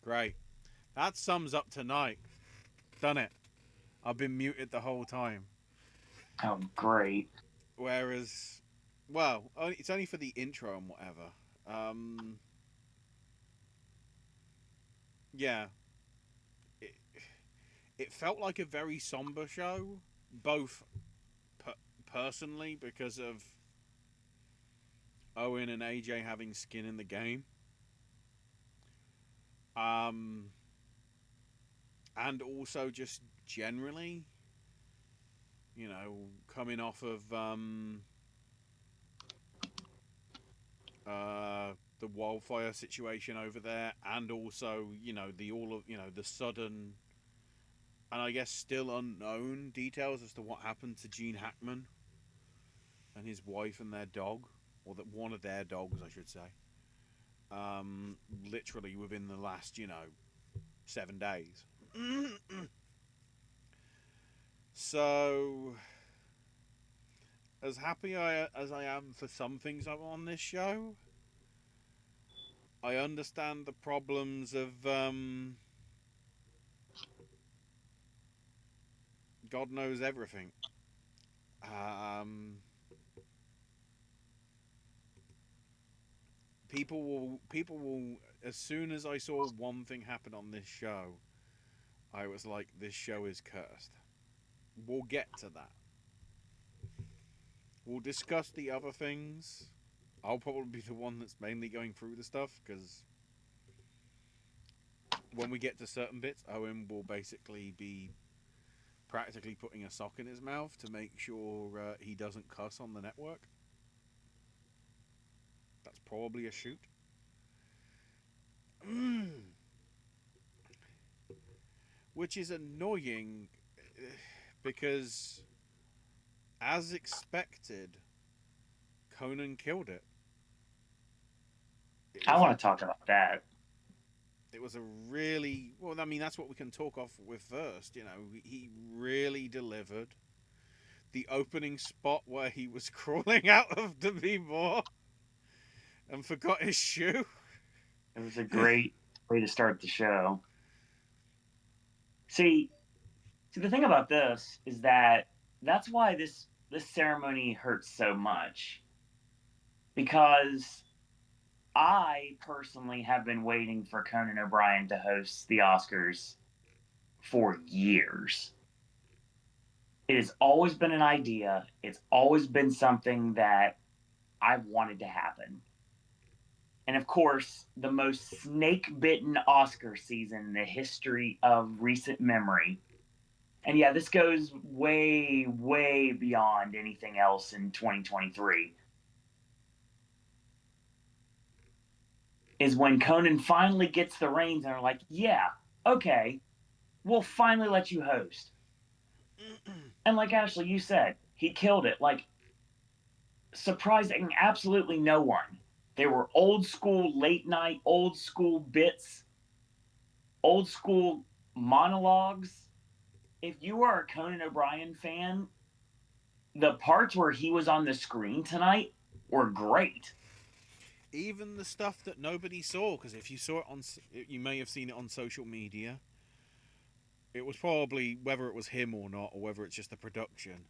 Great. That sums up tonight. Done it. I've been muted the whole time. Oh, great. Whereas, well, it's only for the intro and whatever. Um, yeah, it, it felt like a very somber show, both per- personally because of Owen and AJ having skin in the game, um, and also just generally, coming off of the wildfire situation over there, and also the all of the sudden and I guess still unknown details as to what happened to Gene Hackman and his wife and their dog, or that one of their dogs, I should say. Literally within the last 7 days. So as happy as I am for some things I'm on this show, I understand the problems of God knows everything. Um, people will as soon as I saw one thing happen on this show, I was like, this show is cursed. We'll get to that. We'll discuss the other things. I'll probably be the one that's mainly going through the stuff because when we get to certain bits, Owen will basically be practically putting a sock in his mouth to make sure he doesn't cuss on the network. That's probably a shoot. Which is annoying because, as expected, Conan killed it. It I was a want to talk about that. it was a really well. I mean, that's what we can talk off with first. He really delivered. The opening spot where he was crawling out of the B-more and forgot his shoe. It was a great way to start the show. See, see, the thing about this is that that's why this ceremony hurts so much because I personally have been waiting for Conan O'Brien to host the Oscars for years. It has always been an idea. It's always been something that I've wanted to happen. And of course, the most snake bitten Oscar season in the history of recent memory. And yeah, this goes way, way beyond anything else in 2023. Is when Conan finally gets the reins and are like, yeah, okay, we'll finally let you host. And like Ashley, you said, he killed it. Like, surprising absolutely no one. They were old school late night, old school bits, old school monologues. If you are a Conan O'Brien fan, the parts where he was on the screen tonight were great. Even the stuff that nobody saw, because if you saw it you may have seen it on social media. It was probably whether it was him or not, or whether it's just the production.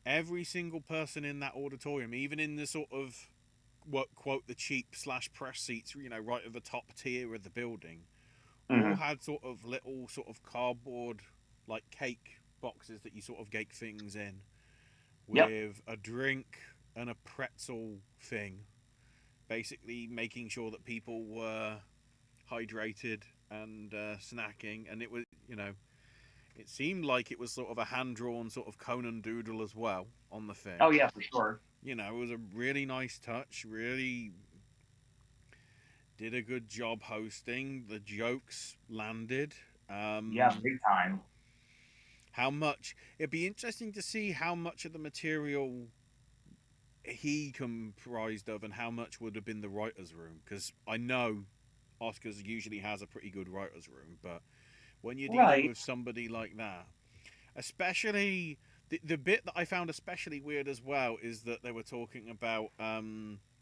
Every single person in that auditorium, even in the sort of what quote the cheap slash press seats, right at the top tier of the building, all Mm-hmm. had sort of little sort of cardboard like cake boxes that you sort of gate things in Yep. with a drink and a pretzel thing, basically making sure that people were hydrated and snacking. And it was, it seemed like it was sort of a hand drawn sort of Conan doodle as well on the Oh thing. yeah, for sure. It was a really nice touch. Really did a good job hosting. The jokes landed. Yeah, Um, big time. how much? It'd be interesting to see how much of the material he comprised of and how much would have been the writer's room. Because I know Oscars usually has a pretty good writer's room, but when you're dealing Right. with somebody like that, especially the bit that I found especially weird as well is that they were talking about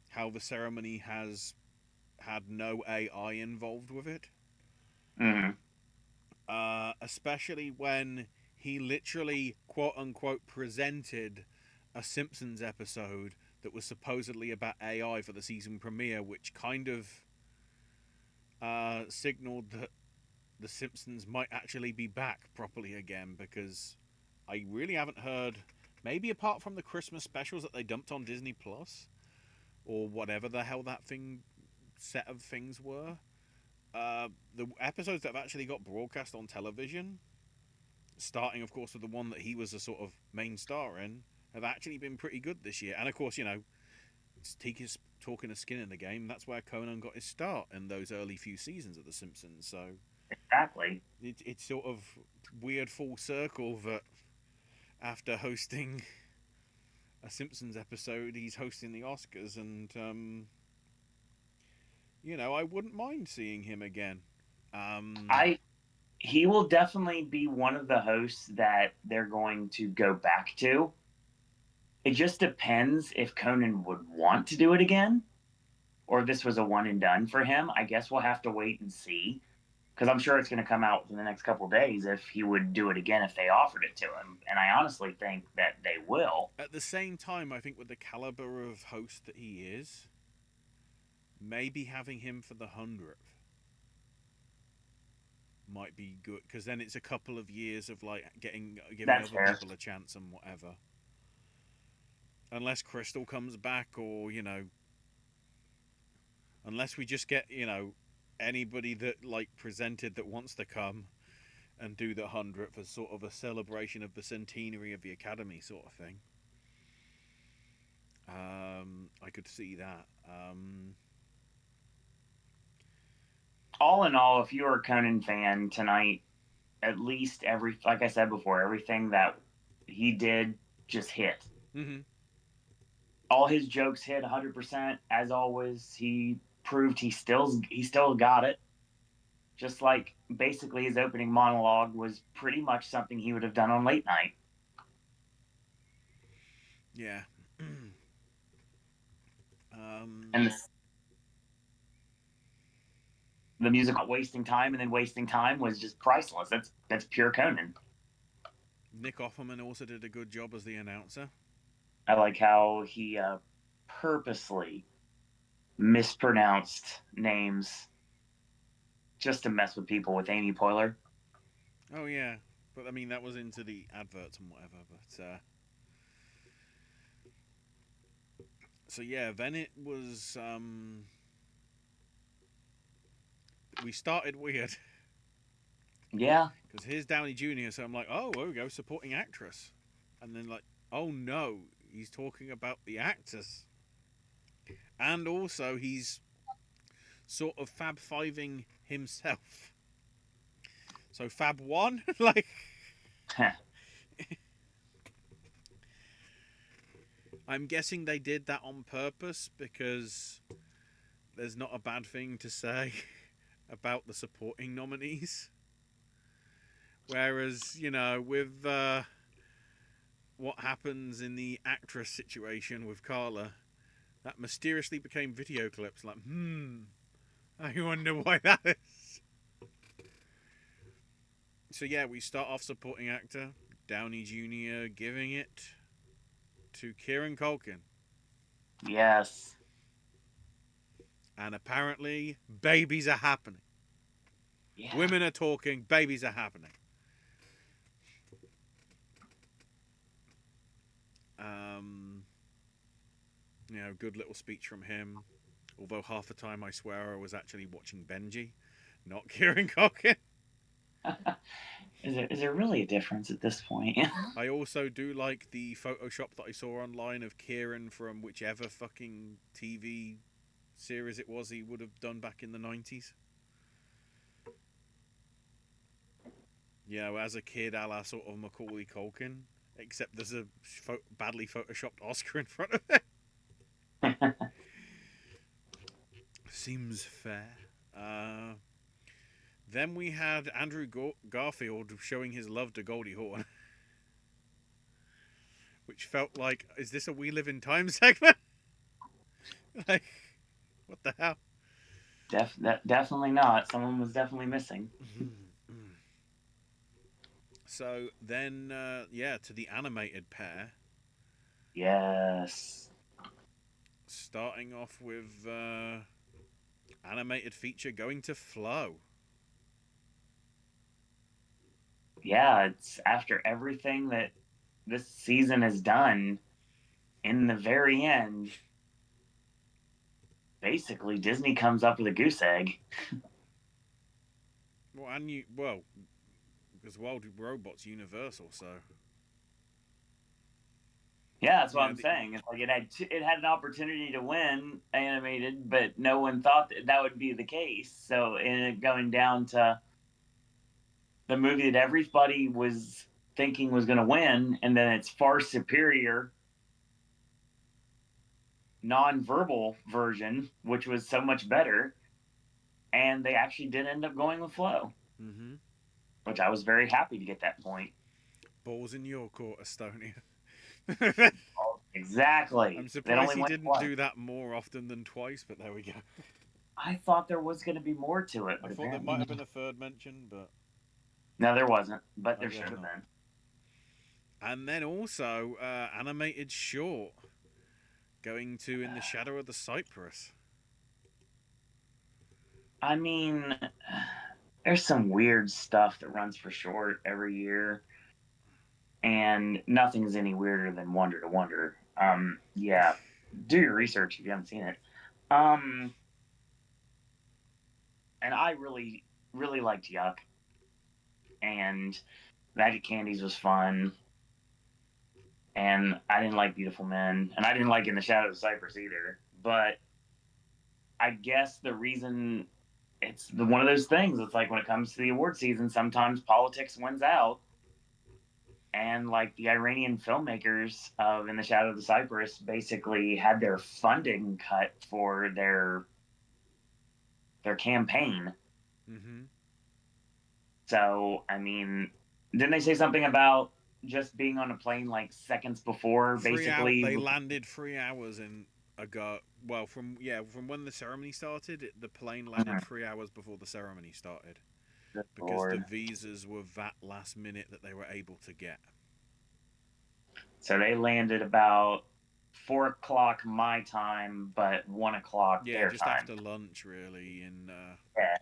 how the ceremony has had no AI involved with it. Mm-hmm. Especially when he literally, quote unquote, presented a Simpsons episode that was supposedly about AI for the season premiere, which kind of signaled that the Simpsons might actually be back properly again, because I really haven't heard, maybe apart from the Christmas specials that they dumped on Disney Plus or whatever the hell that set of things were. The episodes that have actually got broadcast on television, starting of course with the one that he was a sort of main star in, have actually been pretty good this year. And of course, Tika's talking of skin in the game. That's where Conan got his start in those early few seasons of The Simpsons. So Exactly. it's sort of weird full circle that after hosting a Simpsons episode, he's hosting the Oscars, and I wouldn't mind seeing him again. I He will definitely be one of the hosts that they're going to go back to. It just depends if Conan would want to do it again or this was a one and done for him. I guess we'll have to wait and see because I'm sure it's going to come out in the next couple of days if he would do it again if they offered it to him. And I honestly think that they will. At the same time, I think with the caliber of host that he is, maybe having him for the 100th might be good, because then it's a couple of years of like giving That's other fair. people a chance and whatever. Unless Crystal comes back, or unless we just get anybody that like presented that wants to come and do the 100th as sort of a celebration of the centenary of the Academy sort of thing. I could see that. All in all, if you're a Conan fan tonight, at least like I said before, everything that he did just hit. Mm-hmm. All his jokes hit 100%. As always, he proved he still got it. Just like basically his opening monologue was pretty much something he would have done on late night. Yeah. And the music not wasting time and then wasting time was just priceless. That's pure Conan. Nick Offerman also did a good job as the announcer. I like how he purposely mispronounced names just to mess with people with Amy Poehler. Oh yeah, but I mean that was into the adverts and whatever. But so yeah, then it was. We started weird. Yeah. Because here's Downey Jr. So I'm like, oh, there we go, supporting actress, and then like, oh no, he's talking about the actors, and also he's sort of Fab Fiving himself. So Fab 1, like. I'm guessing they did that on purpose because there's not a bad thing to say about the supporting nominees. Whereas, with what happens in the actress situation with Carla, that mysteriously became video clips. Like, I wonder why that is. So yeah, we start off supporting actor, Downey Jr. giving it to Kieran Culkin. Yes. And apparently, babies are happening. Yeah. Women are talking, babies are happening. Good little speech from him. Although half the time I swear I was actually watching Benji, not Kieran Culkin. Is there really a difference at this point? I also do like the Photoshop that I saw online of Kieran from whichever fucking TV series it was he would have done back in the 90s. As a kid, a la sort of Macaulay Culkin, except there's a badly photoshopped Oscar in front of it. Seems fair. Then we had Andrew Garfield showing his love to Goldie Hawn. Which felt like, is this a We Live in Time segment? Like, what the hell? Definitely not. Someone was definitely missing. So then, yeah, to the animated pair, Yes. starting off with animated feature going to Flow. Yeah, it's after everything that this season has done. In the very end, basically Disney comes up with a goose egg. Well, and you, well, because Wild Robot's Universal, so Yeah, that's what yeah, I'm saying. It's like it had an opportunity to win animated, but no one thought that would be the case. So in it going down to the movie that everybody was thinking was going to win, and then its far superior non-verbal version, which was so much better, and they actually did end up going with Flow, mm-hmm. which I was very happy to get that point. Balls in your court, Estonia. I'm Exactly. That surprised only he went didn't once. do that more often than twice, but there we go. I thought there was going to be more to it, I but thought there apparently might have not. been a third mention, but No, there wasn't, but I there guess should have not. been. And then also animated short going to In the Shadow of the Cypress. I mean, there's some weird stuff that runs for short every year, and nothing's any weirder than Wonder to Wonder. Yeah, do your research if you haven't seen it. Um, and I really, really liked Yuck, and Magic Candies was fun, and I didn't like Beautiful Men, and I didn't like In the Shadow of Cypress either. But I guess the reason one of those things. It's like when it comes to the award season, sometimes politics wins out, and like the Iranian filmmakers of In the Shadow of the Cypress basically had their funding cut for their campaign. Mm-hmm. So I mean, didn't they say something about just being on a plane like seconds before, 3 hour. basically? They landed 3 hours in ago. Well, from when the ceremony started, the plane landed Mhm. 3 hours before the ceremony started Good because the Lord. visas were that last minute that they were able to get. So they landed about 4 o'clock my time, but 1 o'clock Yeah, their just time. after lunch, really. In Yeah.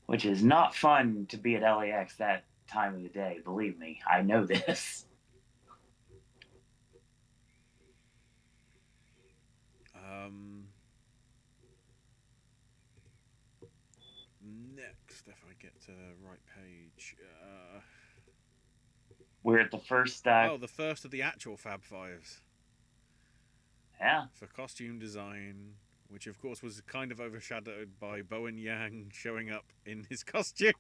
Which is not fun to be at LAX that time of the day. Believe me, I know this. um, next, if I get to the right page, We're at the first. oh, the first of the actual Fab Fives Yeah, for costume design, which of course was kind of overshadowed by Bowen Yang showing up in his costume.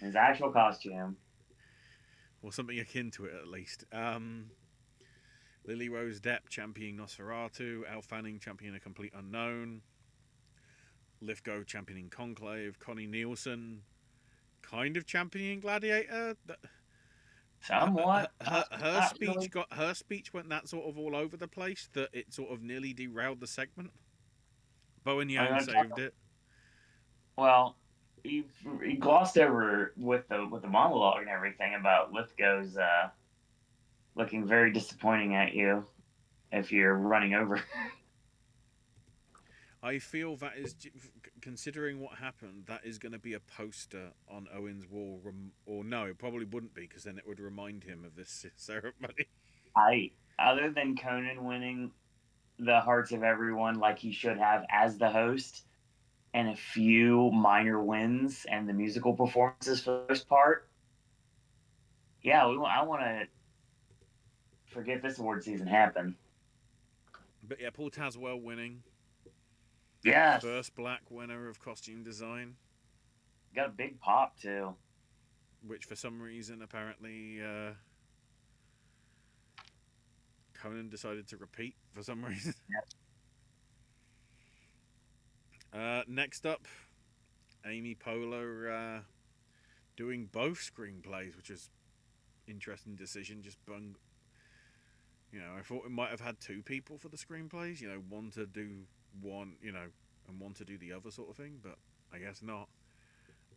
his actual costume. Or something akin to it at least. Lily Rose Depp championing Nosferatu, Elle Fanning championing A Complete Unknown, Lithgow championing Conclave, Connie Nielsen kind of championing Gladiator. Somewhat, Her not really. speech went that sort of all over the place that it sort of nearly derailed the segment. Bowen Yang saved it. Well, you glossed over with the monologue and everything about Lithgow's looking very disappointing at you if you're running over. I feel that is, considering what happened, that is going to be a poster on Owen's wall. Or no, it probably wouldn't be, because then it would remind him of this ceremony. Other than Conan winning the hearts of everyone like he should have as the host, and a few minor wins and the musical performances for the most part. Yeah, I want to forget this award season happened. But yeah, Paul Tazwell winning. Yes, First black winner of costume design. got a big pop too. Which for some reason, apparently, Conan decided to repeat for some reason. Next up, Amy Poehler doing both screenplays, which is interesting decision. Just I thought it might have had two people for the screenplays. One to do one, and want to do the other sort of thing, but I guess not.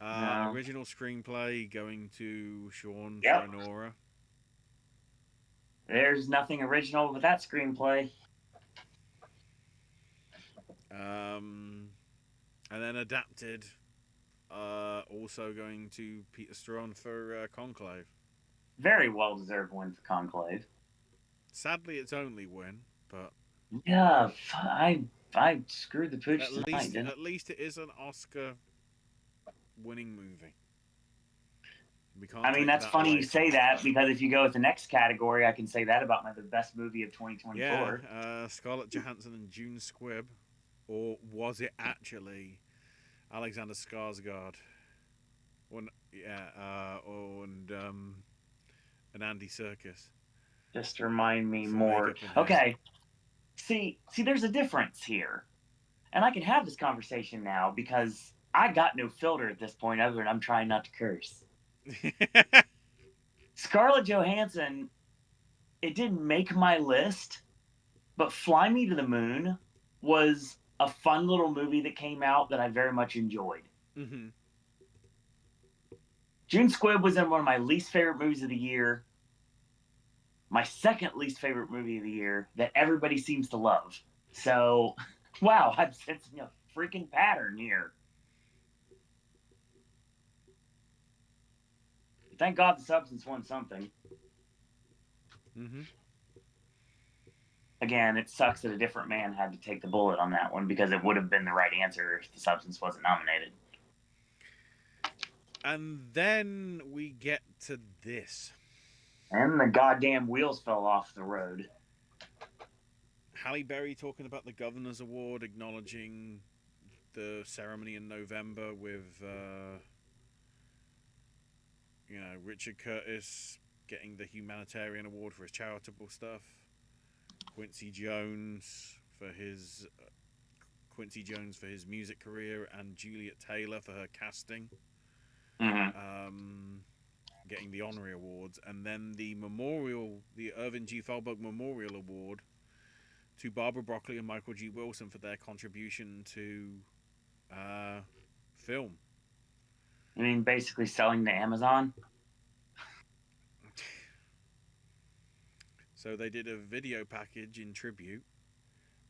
No. Original screenplay going to Sean for Yep. Anora. There's nothing original with that screenplay. And then adapted, also going to Peter Strawn for Conclave. Very well deserved win for Conclave. Sadly, it's only win, but Yeah, I screwed the pooch at tonight, didn't I? at least it is an Oscar-winning movie. We can't. I mean, take that's that funny away you from say it. that because if you go with the next category, I can say that about the best movie of 2024. Yeah, Scarlett Johansson and June Squibb, or was it actually Alexander Skarsgård? And Andy Serkis. Just remind me For more. makeup and hair. Okay. See, there's a difference here. And I can have this conversation now because I got no filter at this point other than I'm trying not to curse. Scarlett Johansson, it didn't make my list, but Fly Me to the Moon was a fun little movie that came out that I very much enjoyed. Mm-hmm. June Squibb was in one of my least favorite movies of the year, my second least favorite movie of the year that everybody seems to love. So, wow, I'm sensing a freaking pattern here. Thank God The Substance won something. Mm-hmm. Again, it sucks that a different man had to take the bullet on that one because it would have been the right answer if The Substance wasn't nominated. And then we get to this. And the goddamn wheels fell off the road. Halle Berry talking about the Governor's Award, acknowledging the ceremony in November with, Richard Curtis getting the Humanitarian Award for his charitable stuff. Quincy Jones for his music career, and Juliet Taylor for her casting. Mm-hmm. Getting the honorary awards, and then the Irvin G. Thalberg Memorial Award to Barbara Broccoli and Michael G. Wilson for their contribution to film. I mean, basically selling to Amazon? So they did a video package in tribute,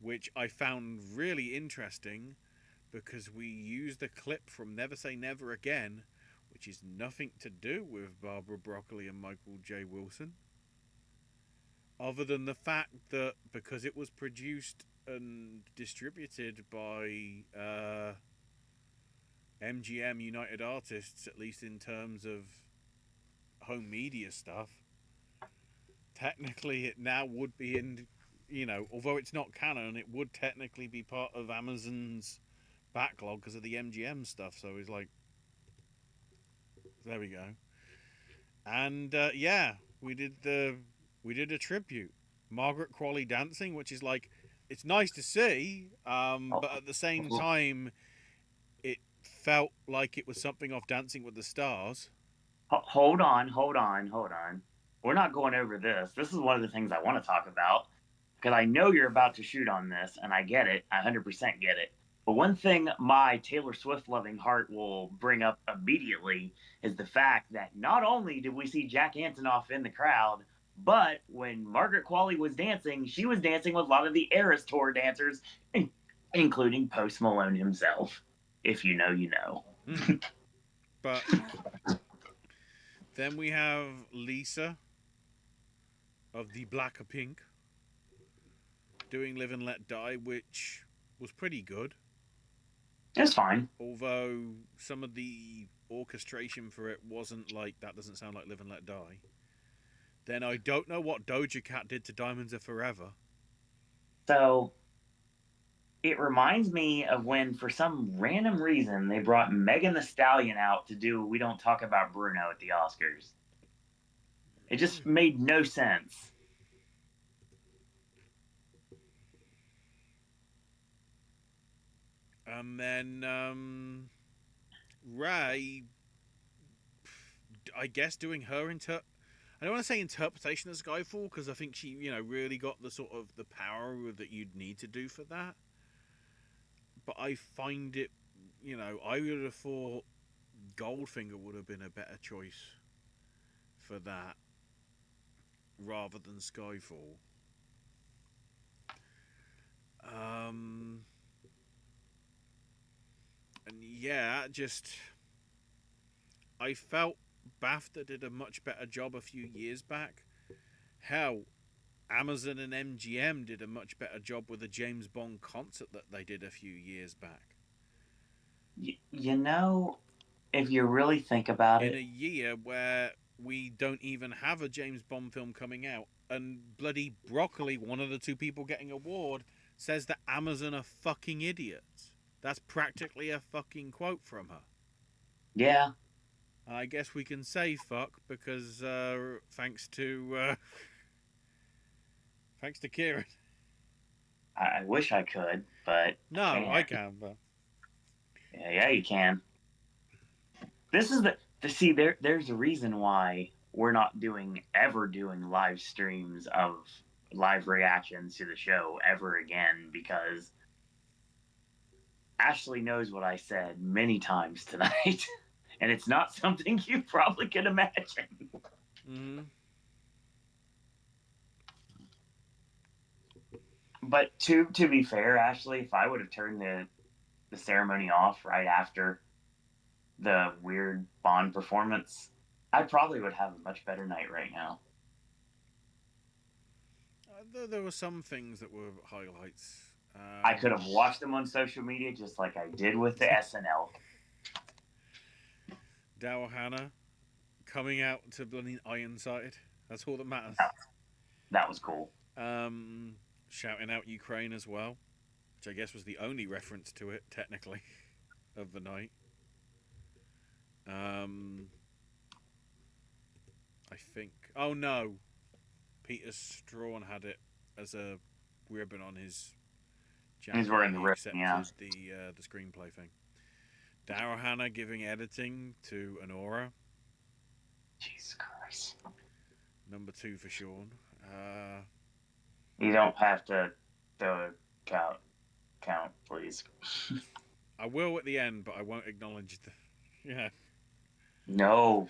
which I found really interesting because we used a clip from Never Say Never Again, which is nothing to do with Barbara Broccoli and Michael J. Wilson, other than the fact that because it was produced and distributed by MGM United Artists, at least in terms of home media stuff, technically it now would be in, although it's not canon, it would technically be part of Amazon's backlog because of the MGM stuff. So it's like, there we go. And we did a tribute, Margaret Qualley dancing, which is like, it's nice to see, but at the same time, it felt like it was something off Dancing with the Stars. Hold on. We're not going over this. This is one of the things I want to talk about because I know you're about to shoot on this, and I get it. I 100% get it. But one thing my Taylor Swift loving heart will bring up immediately is the fact that not only did we see Jack Antonoff in the crowd, but when Margaret Qualley was dancing, she was dancing with a lot of the Eras Tour dancers, including Post Malone himself. If you know, you know. But then we have Lisa of the Blackpink doing Live and Let Die, which was pretty good. It's fine. Although some of the orchestration for it wasn't like, that doesn't sound like Live and Let Die. Then I don't know what Doja Cat did to Diamonds Are Forever. So it reminds me of when, for some random reason, they brought Megan Thee Stallion out to do We Don't Talk About Bruno at the Oscars. It just made no sense. And then Ray, I guess, doing her I don't want to say interpretation of Skyfall, because I think she, really got the sort of the power that you'd need to do for that. but I find it, I would have thought Goldfinger would have been a better choice for that rather than Skyfall. And yeah, just I felt BAFTA did a much better job a few years back. Hell, Amazon and MGM did a much better job with the James Bond concert that they did a few years back. You know, if you really think about In it, a year where we don't even have a James Bond film coming out, and bloody Broccoli, one of the two people getting award, says that Amazon are fucking idiots. That's practically a fucking quote from her. yeah, I guess we can say fuck because thanks to Kieran. I wish I could, but No, I can, but yeah, you can. This is the see there's a reason why we're not ever doing live streams of live reactions to the show ever again, because Ashley knows what I said many times tonight, and it's not something you probably can imagine. mm-hmm. But to be fair, Ashley, if I would have turned the ceremony off right after the weird Bond performance, I probably would have a much better night right now. There were some things that were highlights. I could have watched them on social media just like I did with the SNL. Daryl Hannah coming out to bloody Ironside. That's all that matters. That was cool. Shouting out Ukraine as well, which I guess was the only reference to it, technically, of the night. I think. Oh no, Peter Strawn had it as a ribbon on his jacket. He's wearing the ribbon, yeah. The screenplay thing. Daryl Hannah giving editing to Honora. Jesus Christ. Number 2 for Sean. You don't have to count, please. I will at the end, but I won't acknowledge the. Yeah. No.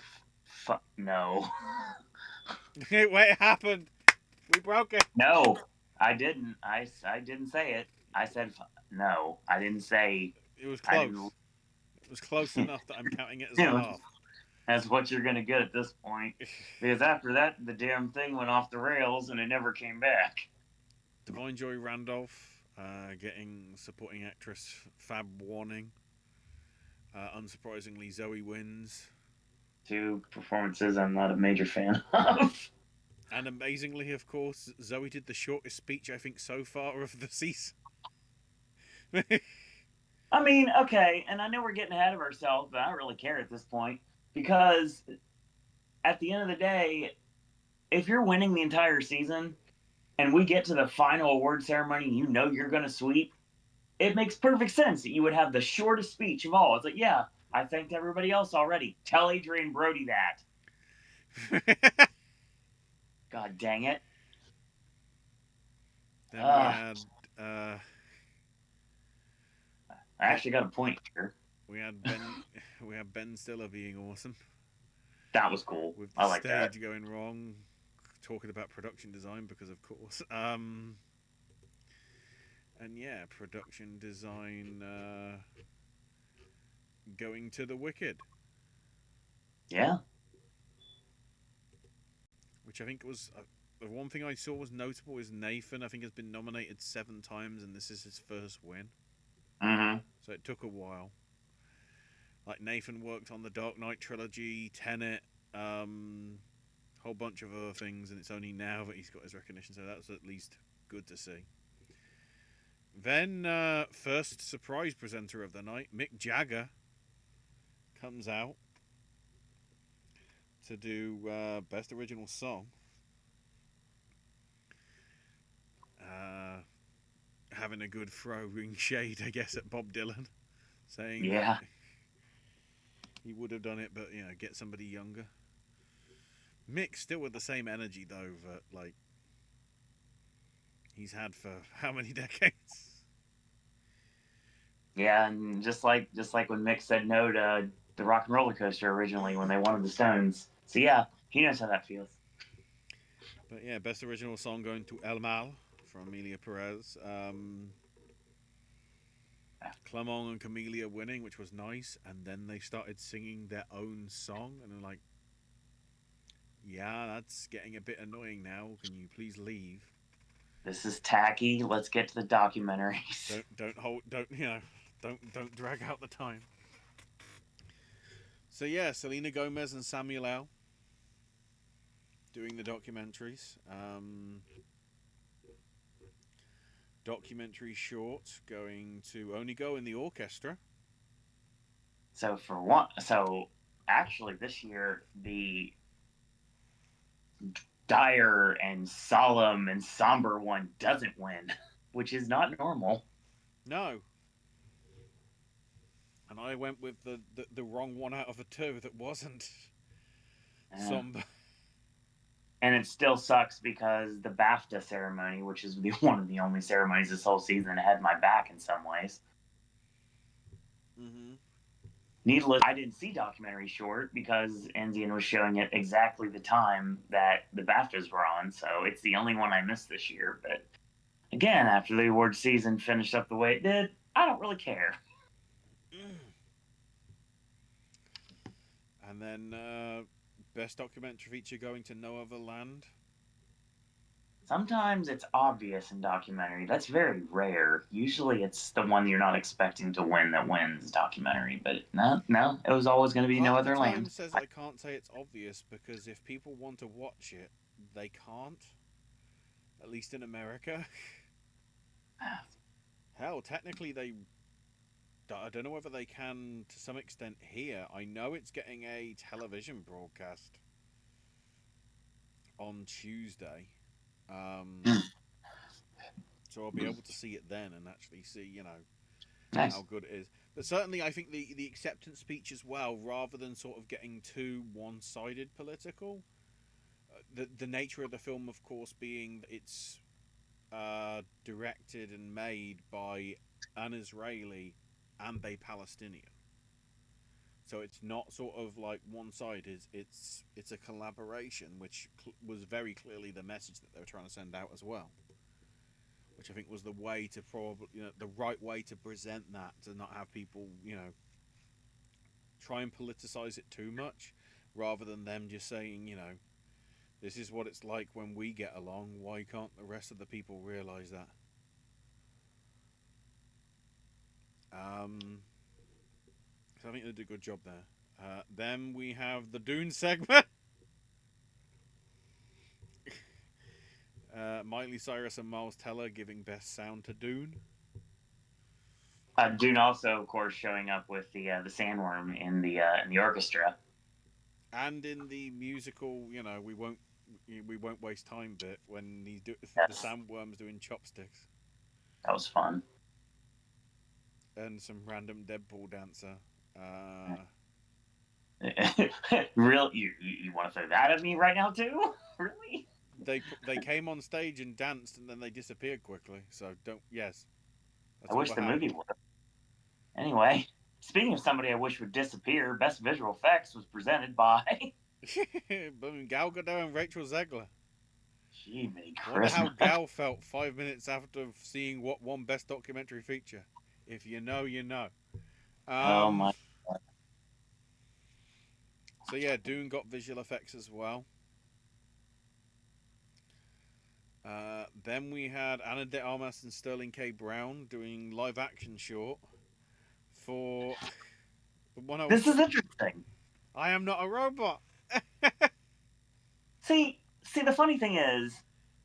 No. Wait, it happened. We broke it. No, I didn't. I didn't say it. I said no. I didn't say. It was close. It was close enough that I'm counting it as a half. That's what you're going to get at this point. Because after that, the damn thing went off the rails and it never came back. Divine Joy Randolph getting supporting actress Fab warning. Unsurprisingly, Zoe wins. 2 performances I'm not a major fan of. And amazingly, of course, Zoe did the shortest speech I think so far of the season. I mean, okay, and I know we're getting ahead of ourselves, but I don't really care at this point. Because at the end of the day, if you're winning the entire season and we get to the final award ceremony and you know you're going to sweep, it makes perfect sense that you would have the shortest speech of all. It's like, yeah, I thanked everybody else already. Tell Adrian Brody that. God dang it. Then we had... I actually got a point here. We had Ben Stiller being awesome. That was cool. With the stage going wrong, talking about production design because of course. And yeah, production design going to The Wicked. Yeah. Which I think was the one thing I saw was notable is Nathan. I think has been nominated 7 times, and this is his first win. Mm-hmm. So it took a while. Like Nathan worked on the Dark Knight trilogy, Tenet, whole bunch of other things, and it's only now that he's got his recognition. So that's at least good to see. Then first surprise presenter of the night, Mick Jagger, comes out to do Best Original Song. Having a good throwing shade, I guess, at Bob Dylan, saying yeah, he would have done it, but get somebody younger. Mick still with the same energy though that like he's had for how many decades? Yeah, and just like when Mick said no to the Rock and Roller Coaster originally when they wanted the Stones. So yeah, he knows how that feels. But yeah, best original song going to El Mal from Amelia Perez. Clement and Camelia winning, which was nice, and then they started singing their own song, and they're like, "Yeah, that's getting a bit annoying now. Can you please leave? This is tacky. Let's get to the documentaries. Don't drag out the time." So yeah, Selena Gomez and Samuel L. doing the documentaries. Documentary short going to only go in the orchestra. So actually this year the dire and solemn and somber one doesn't win, which is not normal. No, and I went with the wrong one out of the two that wasn't Uh, somber. and it still sucks because the BAFTA ceremony, which is one of the only ceremonies this whole season, had my back in some ways. Mm-hmm. Needless, I didn't see documentary short because Enzian was showing it exactly the time that the BAFTAs were on, so it's the only one I missed this year. But again, after the award season finished up the way it did, I don't really care. And then best documentary feature going to No Other Land. Sometimes it's obvious in documentary. That's very rare. Usually it's the one you're not expecting to win that wins documentary. But no, it was always going to be No Part of the Other time Land. says I can't say it's obvious because if people want to watch it, they can't. At least in America. Hell, technically they. I don't know whether they can to some extent here. I know it's getting a television broadcast on Tuesday. Um, so I'll be able to see it then and actually see, Nice. how good it is. But certainly, I think the acceptance speech as well, rather than sort of getting too one-sided political, the nature of the film, of course, being it's directed and made by an Israeli and a Palestinian. So it's not sort of like one-sided. It's a collaboration, which was very clearly the message that they were trying to send out as well. Which I think was the way to probably, the right way to present that, to not have people, try and politicize it too much, rather than them just saying, this is what it's like when we get along. Why can't the rest of the people realize that? So I think they did a good job there. Then we have the Dune segment. Miley Cyrus and Miles Teller giving best sound to Dune. Dune also, of course, showing up with the sandworm in the orchestra. And in the musical, we won't waste time bit when the Yes, sandworms doing chopsticks that was fun. and some random Deadpool dancer. Real, you want to throw that at me right now too? Really? They came on stage and danced and then they disappeared quickly. So don't. Yes, I that's all wish that the movie happened. would. Anyway, speaking of somebody I wish would disappear, Best Visual Effects was presented by Boom, Gal Gadot and Rachel Zegler. Jiminy Wonder how Christmas. Gal felt 5 minutes after seeing what won Best Documentary Feature. If you know, you know. Oh Um. my God. So yeah, Dune got visual effects as well. Then we had Anna de Armas and Sterling K. Brown doing live action short for the one I was. This is interesting. I am not a robot. See, the funny thing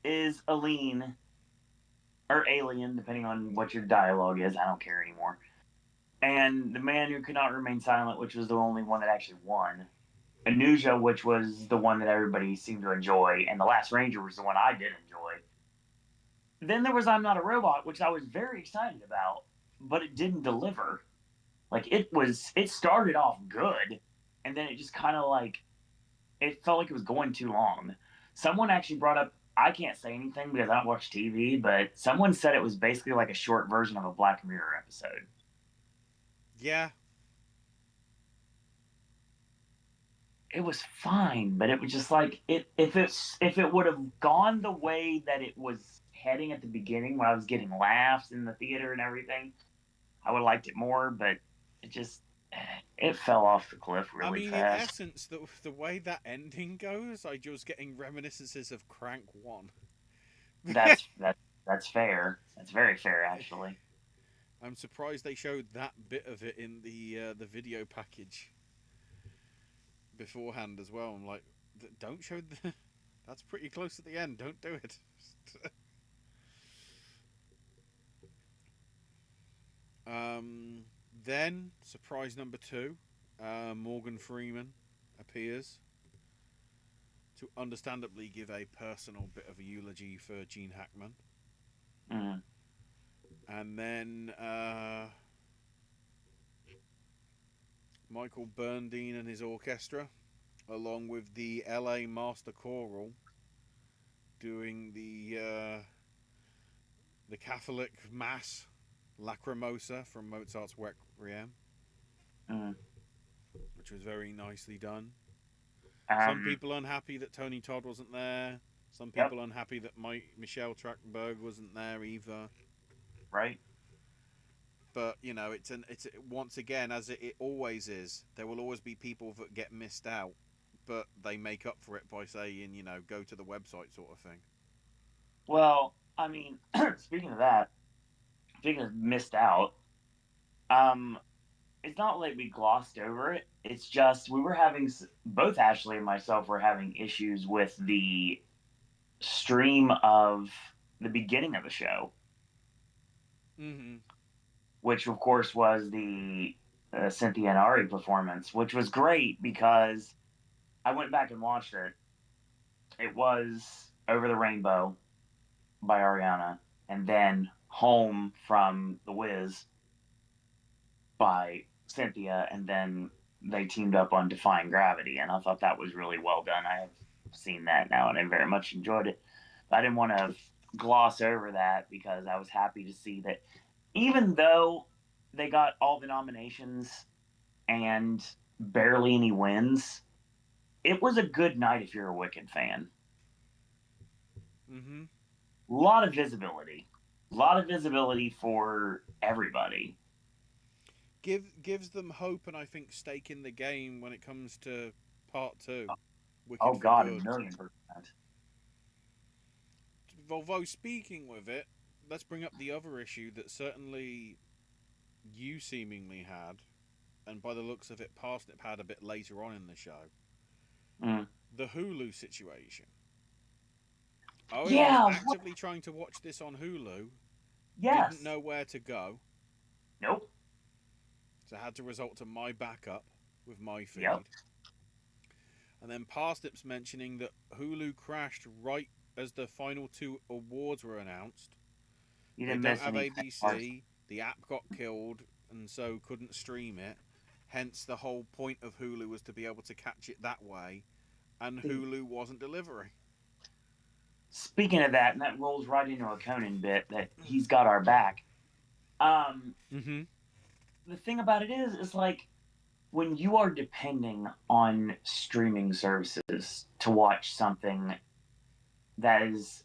is Aline or Alien, depending on what your dialogue is. I don't care anymore. And the man who could not remain silent, which was the only one that actually won. Anuja, which was the one that everybody seemed to enjoy, and The Last Ranger was the one I did enjoy. Then there was I'm Not a Robot, which I was very excited about, but it didn't deliver. Like it started off good, and then it just kind of like it felt like it was going too long. Someone actually brought up. I can't say anything because I don't watch TV, but someone said it was basically like a short version of a Black Mirror episode. Yeah. It was fine, but it was just like if it would have gone the way that it was heading at the beginning when I was getting laughs in the theater and everything, I would have liked it more, but it just it fell off the cliff I really mean, in fast. essence, the way that ending goes, I just getting reminiscences of Crank One. That's fair. That's very fair, actually. I'm surprised they showed that bit of it in the video package beforehand as well. I'm like, don't show the. That's pretty close at the end. Don't do it. um, then surprise number two, Morgan Freeman appears to understandably give a personal bit of a eulogy for Gene Hackman, Mm, and then Michael Bernstein and his orchestra, along with the LA Master Choral, doing the Catholic Mass Lacrimosa from Mozart's Requiem, mm. which was very nicely done. Some Um, people unhappy that Tony Todd wasn't there. Some yep, people unhappy that Michelle Trachtenberg wasn't there either. right. But you know, it's once again, as it always is. There will always be people that get missed out, but they make up for it by saying, you know, go to the website sort of thing. Well, I mean, speaking of that, speaking of missed out, um, it's not like we glossed over it. It's just we were having both Ashley and myself were having issues with the stream of the beginning of the show, Mm-hmm. which of course was the Cynthia and Ari performance, which was great because I went back and watched it. It was Over the Rainbow by Ariana, and then Home from The Wiz by Cynthia, and then they teamed up on Defying Gravity, and I thought that was really well done. I have seen that now, and I very much enjoyed it. But I didn't want to gloss over that because I was happy to see that even though they got all the nominations and barely any wins, it was a good night if you're a Wicked fan. Mm-hmm. A lot of visibility, a lot of visibility for everybody. Gives them hope and I think stake in the game when it comes to part two, Oh Wicked for God, a Good. million percent. Although speaking with it, let's bring up the other issue that certainly you seemingly had, and by the looks of it, Parsnip had a bit later on in the show. Mm. The Hulu situation. Owen was Yeah. What? actively trying to watch this on Hulu, didn't Yes. know where to go, Nope. so had to resort to my backup with my Yep. feed. And then Parsnips mentioning that Hulu crashed right as the final two awards were announced. You They didn't don't miss have anything. ABC, the app got killed, and so couldn't stream it. Hence, the whole point of Hulu was to be able to catch it that way, and Hulu wasn't delivering. Speaking of that, and that rolls right into a Conan bit that he's got our back. Um, Mm-hmm. the thing about it is like when you are depending on streaming services to watch something that is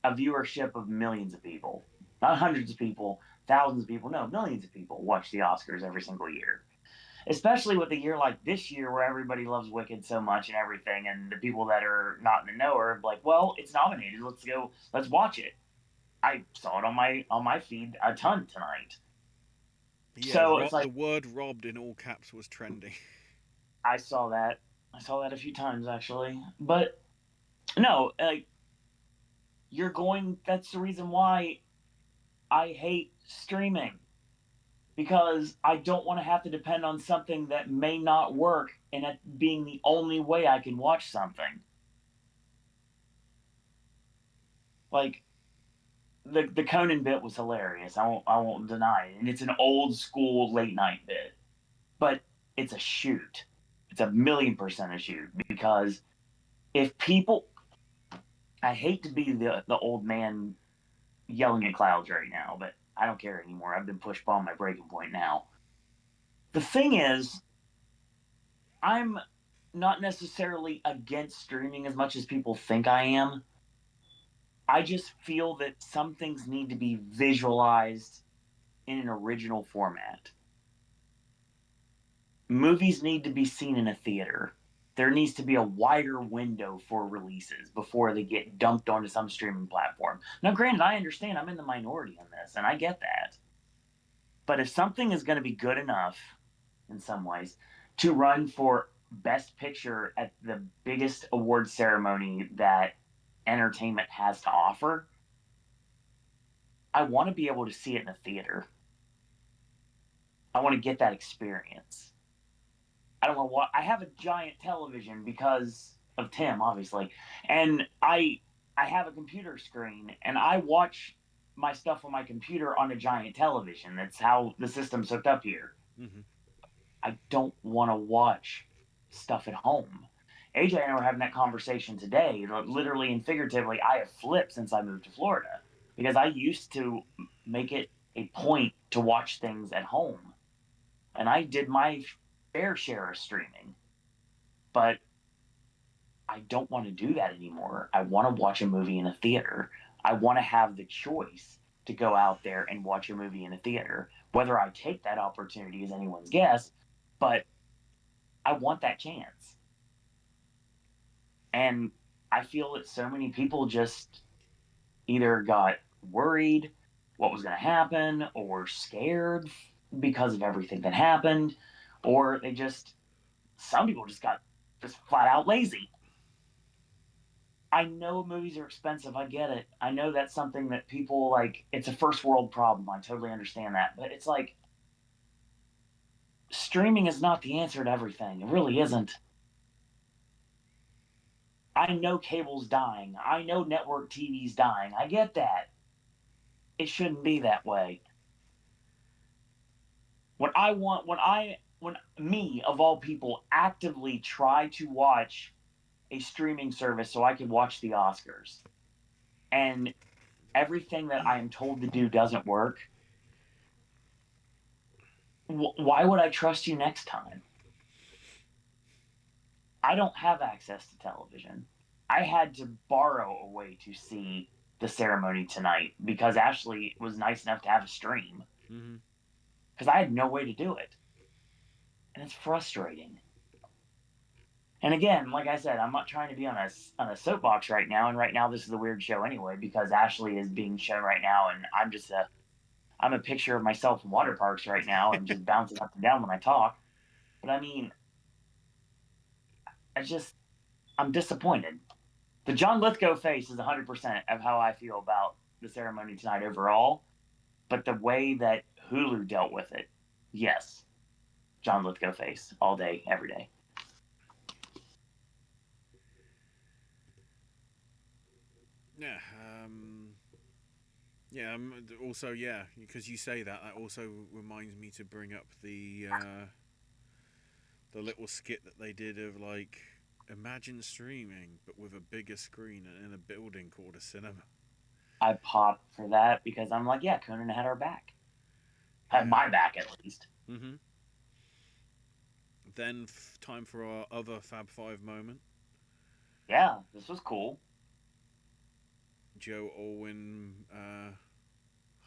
a viewership of millions of people, not hundreds of people, thousands of people, no, millions of people watch the Oscars every single year. Especially with a year like this year where everybody loves Wicked so much and everything, and the people that are not in the know are like, well, it's nominated. Let's go. Let's watch it. I saw it on my feed a ton tonight. Yeah, So it's the like word "robbed" in all caps was trending. I saw that. I saw that a few times actually. But no, like you're going. That's the reason why I hate streaming because I don't want to have to depend on something that may not work and it being the only way I can watch something. Like the Conan bit was hilarious. I won't deny it, and it's an old school late night bit, but it's a shoot. It's a million% a shoot because if people, I hate to be the old man yelling at clouds right now, but I don't care anymore. I've been pushed by my breaking point now. The thing is, I'm not necessarily against streaming as much as people think I am. I just feel that some things need to be visualized in an original format. Movies need to be seen in a theater. There needs to be a wider window for releases before they get dumped onto some streaming platform. Now, granted, I understand I'm in the minority on this, and I get that. But if something is going to be good enough, in some ways, to run for Best Picture at the biggest award ceremony that entertainment has to offer, I want to be able to see it in a theater. I want to get that experience. I don't want to watch. I have a giant television because of Tim, obviously, and I have a computer screen, and I watch my stuff on my computer on a giant television. That's how the system's hooked up here. Mm-hmm. I don't want to watch stuff at home. AJ and I were having that conversation today. Literally and figuratively, I have flipped since I moved to Florida because I used to make it a point to watch things at home, and I did my fair share of streaming, but I don't want to do that anymore. I want to watch a movie in a theater. I want to have the choice to go out there and watch a movie in a theater. Whether I take that opportunity is anyone's guess, but I want that chance. And I feel that so many people just either got worried what was going to happen or scared because of everything that happened, or some people just got just flat out lazy. I know movies are expensive. I get it. I know that's something that people like. It's a first world problem. I totally understand that. But it's like streaming is not the answer to everything. It really isn't. I know cable's dying. I know network TV's dying. I get that. It shouldn't be that way. When me, of all people, actively try to watch a streaming service so I can watch the Oscars, and everything that I am told to do doesn't work, why would I trust you next time? I don't have access to television. I had to borrow a way to see the ceremony tonight because Ashley was nice enough to have a stream Mm-hmm. because I had no way to do it. And it's frustrating. And again, like I said, I'm not trying to be on a soapbox right now. And right now, this is a weird show anyway because Ashley is being shown right now, and I'm a picture of myself in water parks right now and just bouncing up and down when I talk. But I mean, I just I'm disappointed. The John Lithgow face is 100% of how I feel about the ceremony tonight overall. But the way that Hulu dealt with it, yes, John Lithgow face all day, every day. Yeah. Yeah. Also, yeah, because you say that, that also reminds me to bring up the little skit that they did of like imagine streaming but with a bigger screen and in a building called a cinema. I popped for that because I'm like, yeah, Conan had our back. Had Yeah. my back at least. Mm-hmm. Then time for our other Fab Five moment. Yeah, this was cool. Joe Alwyn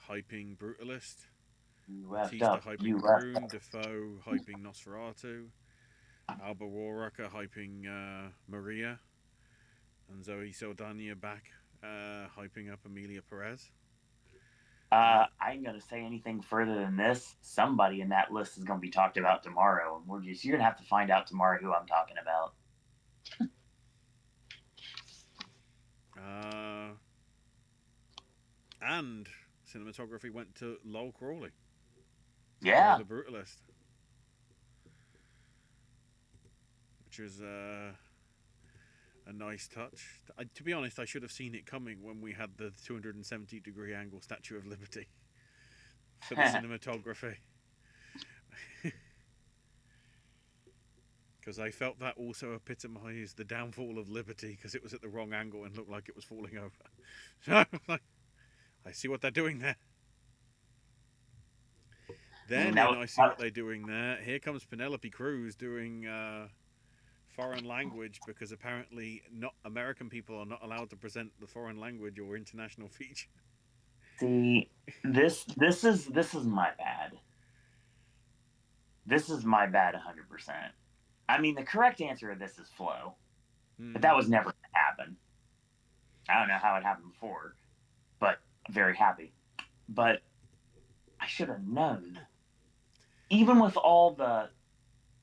hyping Brutalist, You left Batista up. You hyping left Room, up. Defoe hyping Nosferatu, Alba Roracher hyping Maria, and Zoe Saldana back hyping up Amelia Perez. I ain't gonna say anything further than this. Somebody in that list is gonna be talked about tomorrow, and you're gonna have to find out tomorrow who I'm talking about. Uh, and cinematography went to Lowell Crawley for Yeah, The Brutalist, which is a nice touch. To be honest, I should have seen it coming when we had the 270-degree angle Statue of Liberty for the cinematography. Because I felt that also epitomised the downfall of liberty because it was at the wrong angle and looked like it was falling over. So I see what they're doing there. I mean, Then in I See What They're Doing There, here comes Penelope Cruz doing foreign language because apparently not American people are not allowed to present the foreign language or international feature. see, this is my bad. This is my bad 100%. I mean, the correct answer to this is flow, but that was never going to happen. I don't know how it happened before, but I'm very happy. But I should have known. Even with all the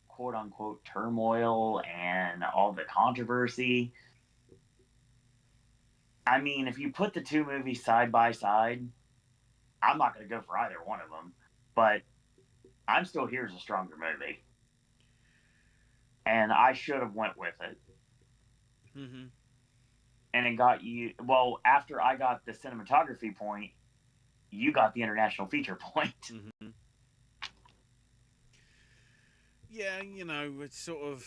quote unquote turmoil and all the controversy, I mean, if you put the two movies side by side, I'm not going to go for either one of them, but I'm Still Here is a stronger movie. And I should have went with it. Mm-hmm. And it got you, well, after I got the cinematography point, you got the international feature point. Mm-hmm. Yeah, it's sort of.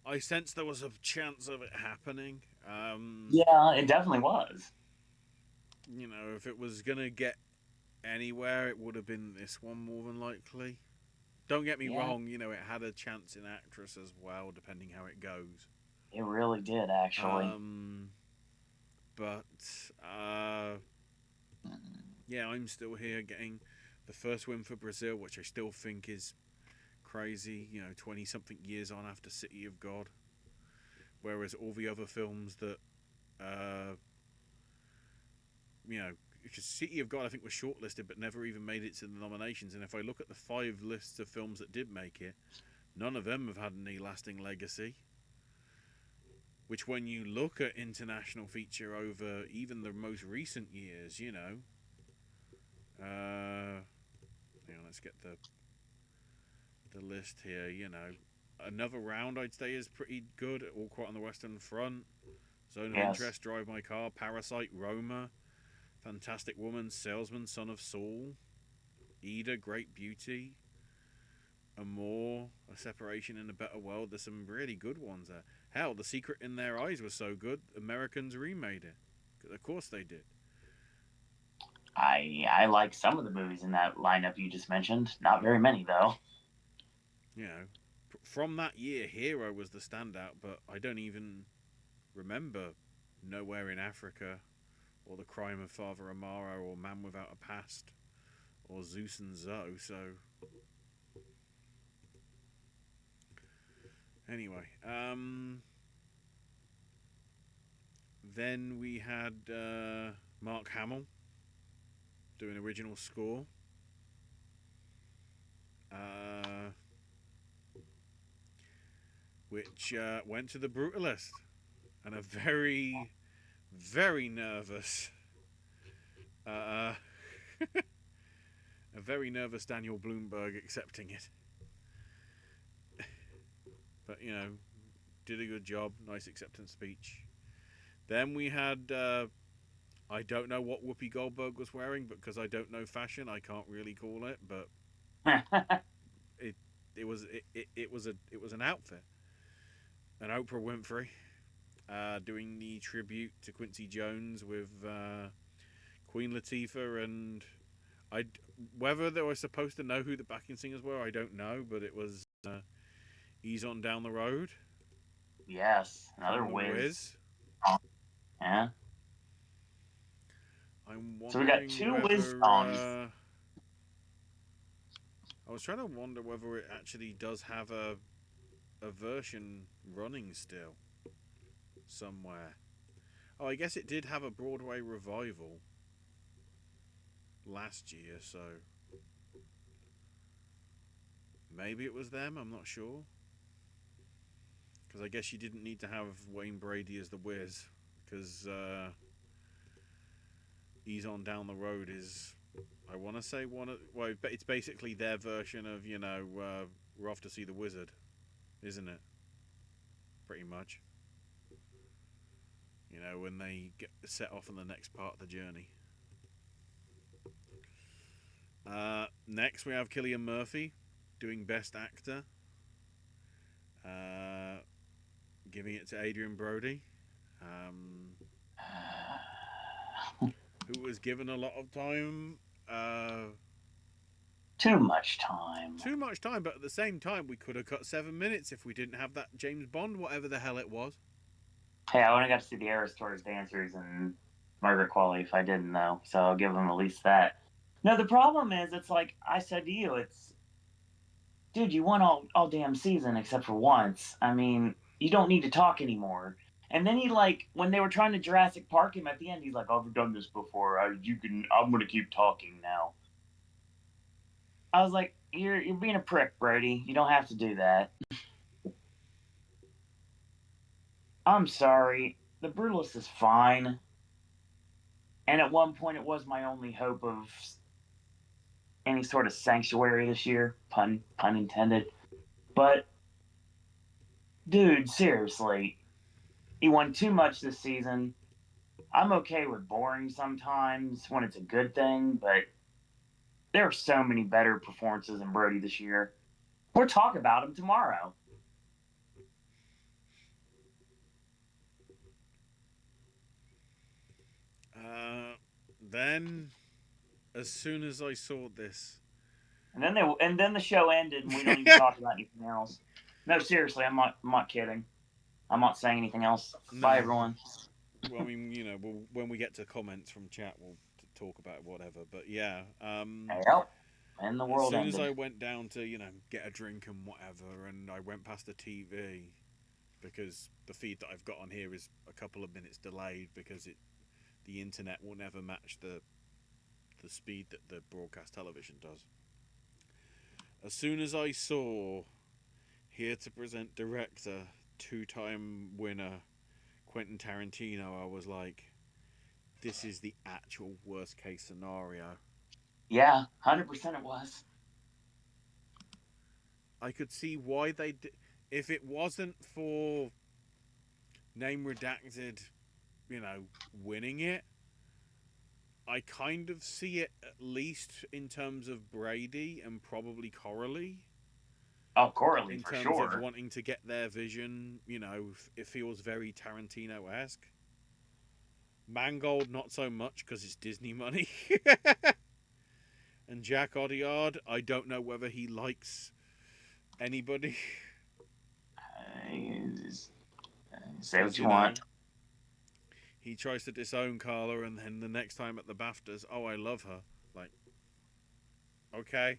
I sensed there was a chance of it happening. Yeah, it definitely was. If it was gonna get anywhere, it would have been this one more than likely. Don't get me wrong, it had a chance in actress as well, depending how it goes. It really did, actually. But yeah, I'm still here getting the first win for Brazil, which I still think is crazy. 20-something years on after City of God, whereas all the other films that, because City of God I think was shortlisted but never even made it to the nominations. And if I look at the 5 lists of films that did make it, none of them have had any lasting legacy. Which, when you look at international feature over even the most recent years, hang on, let's get the list here. Another Round I'd say is pretty good. All Quiet on the Western Front, Zone of Interest, Drive My Car, Parasite, Roma, Fantastic Woman, Salesman, Son of Saul, Ida, Great Beauty, Amour, A Separation in a Better World. There's some really good ones there. Hell, The Secret in Their Eyes was so good, Americans remade it. Of course they did. I like some of the movies in that lineup you just mentioned. Not very many, though. From that year, Hero was the standout, but I don't even remember Nowhere in Africa, or The Crime of Father Amaro, or Man Without a Past, or Zeus and Zoe. So anyway, then we had Mark Hamill doing original score. Which went to The Brutalist, and a very, very nervous, a very nervous Daniel Bloomberg accepting it. But did a good job, nice acceptance speech. Then we had, I don't know what Whoopi Goldberg was wearing, because I don't know fashion, I can't really call it, but it was an outfit. And Oprah Winfrey doing the tribute to Quincy Jones with Queen Latifah, and whether they were supposed to know who the backing singers were, I don't know, but it was Ease On Down the Road. Yes, another Wiz. Yeah. So we got 2 Wiz songs. I was trying to wonder whether it actually does have a version running still somewhere. Oh, I guess it did have a Broadway revival last year, so maybe it was them, I'm not sure. Because I guess you didn't need to have Wayne Brady as the Wiz, because Ease On Down the Road is, I want to say, it's basically their version of, We're Off to See the Wizard, isn't it? Pretty much. When they get set off on the next part of the journey. Next, we have Cillian Murphy doing Best Actor, giving it to Adrian Brody, who was given a lot of time Too much time. Too much time, but at the same time, we could have cut 7 minutes if we didn't have that James Bond, whatever the hell it was. Hey, I wouldn't have got to see the Eras Tours dancers and Margaret Qualley if I didn't, though. So I'll give them at least that. No, the problem is, it's like I said to you, dude, you won all damn season except for once. I mean, you don't need to talk anymore. And then when they were trying to Jurassic Park him at the end, he's like, I've done this before. I'm going to keep talking now. I was like, you're being a prick, Brady. You don't have to do that. I'm sorry. The Brutalist is fine. And at one point, it was my only hope of any sort of sanctuary this year. Pun intended. But, dude, seriously. He won too much this season. I'm okay with boring sometimes when it's a good thing, but there are so many better performances in Brody this year. We'll talk about him tomorrow. Then, as soon as I saw this, And then the show ended, and we don't even talk about anything else. No, seriously, I'm not kidding. I'm not saying anything else. No. Bye, everyone. Well, I mean, when we get to comments from chat, we'll talk about whatever. But yeah, Yep. And the world as soon ended. as I went down to get a drink and whatever, and I went past the TV because the feed that I've got on here is a couple of minutes delayed because the internet will never match the speed that the broadcast television does. As soon as I saw here to present director, 2-time winner Quentin Tarantino, I was like, this is the actual worst case scenario. Yeah, 100% it was. I could see why they did. If it wasn't for name redacted, winning it, I kind of see it at least in terms of Brady and probably Coralie. Oh, Coralie, In for terms sure. of wanting to get their vision, it feels very Tarantino-esque. Mangold, not so much because it's Disney money. And Jack Audiard, I don't know whether he likes anybody. Say what you want. He tries to disown Carla, and then the next time at the BAFTAs, oh, I love her. Like, okay.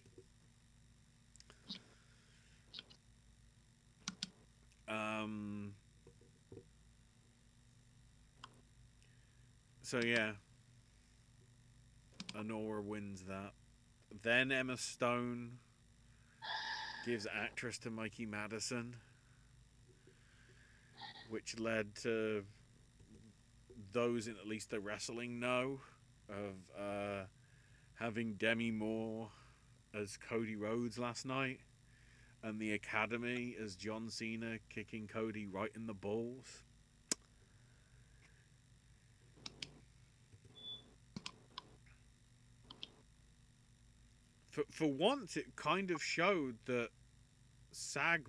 So yeah, Honora wins that. Then Emma Stone gives actress to Mikey Madison, which led to those in at least the wrestling know of having Demi Moore as Cody Rhodes last night, and the Academy as John Cena kicking Cody right in the balls. For once, it kind of showed that SAG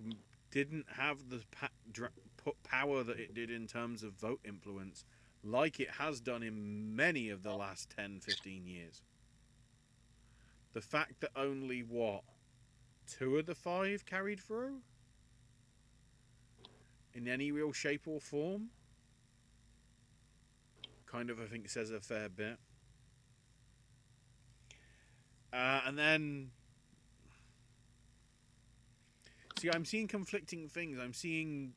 didn't have the power that it did in terms of vote influence, like it has done in many of the last 10, 15 years. The fact that only, 2 of the 5 carried through? In any real shape or form? Kind of, I think, says a fair bit. And then... See, I'm seeing conflicting things. I'm seeing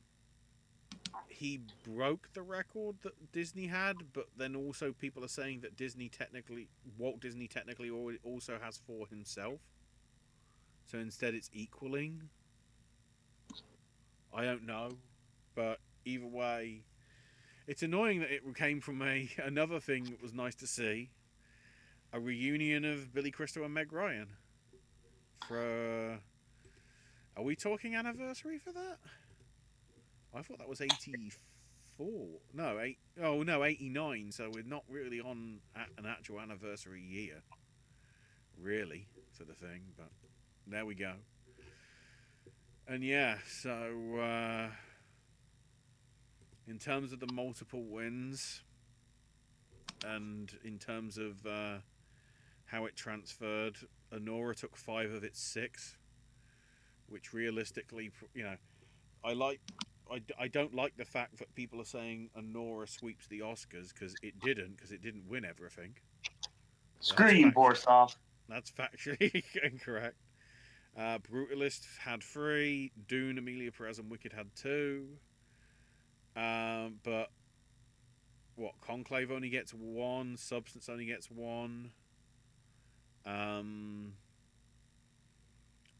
he broke the record that Disney had, but then also people are saying that Walt Disney technically also has 4 himself. So instead it's equaling. I don't know. But either way, it's annoying that it came from another thing that was nice to see. A reunion of Billy Crystal and Meg Ryan. Are we talking anniversary for that? I thought that was 84. No, 89. So we're not really on an actual anniversary year, really, for the thing. But there we go. And yeah, so in terms of the multiple wins, and in terms of how it transferred, Anora took 5 of its 6, which realistically, I like. I don't like the fact that people are saying Anora sweeps the Oscars because it didn't win everything. Screw you, Borsov. That's factually incorrect. Brutalist had 3. Dune, Amelia Perez, and Wicked had 2. But what? Conclave only gets 1. Substance only gets 1.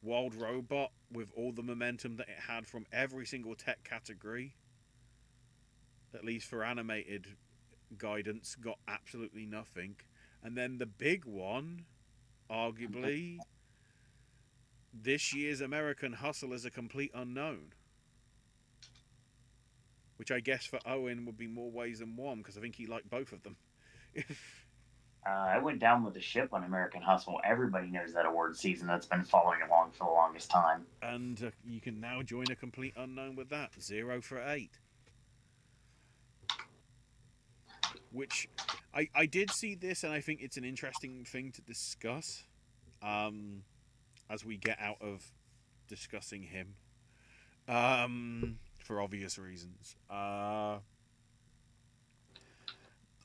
Wild Robot, with all the momentum that it had from every single tech category, at least for animated guidance, got absolutely nothing. And then the big one, arguably, this year's American Hustle is a complete unknown. Which I guess for Owen would be more ways than one, because I think he liked both of them. I went down with the ship on American Hustle. Everybody knows that award season that's been following along for the longest time. And you can now join a complete unknown with that. 0 for 8. Which, I did see this, and I think it's an interesting thing to discuss as we get out of discussing him. For obvious reasons.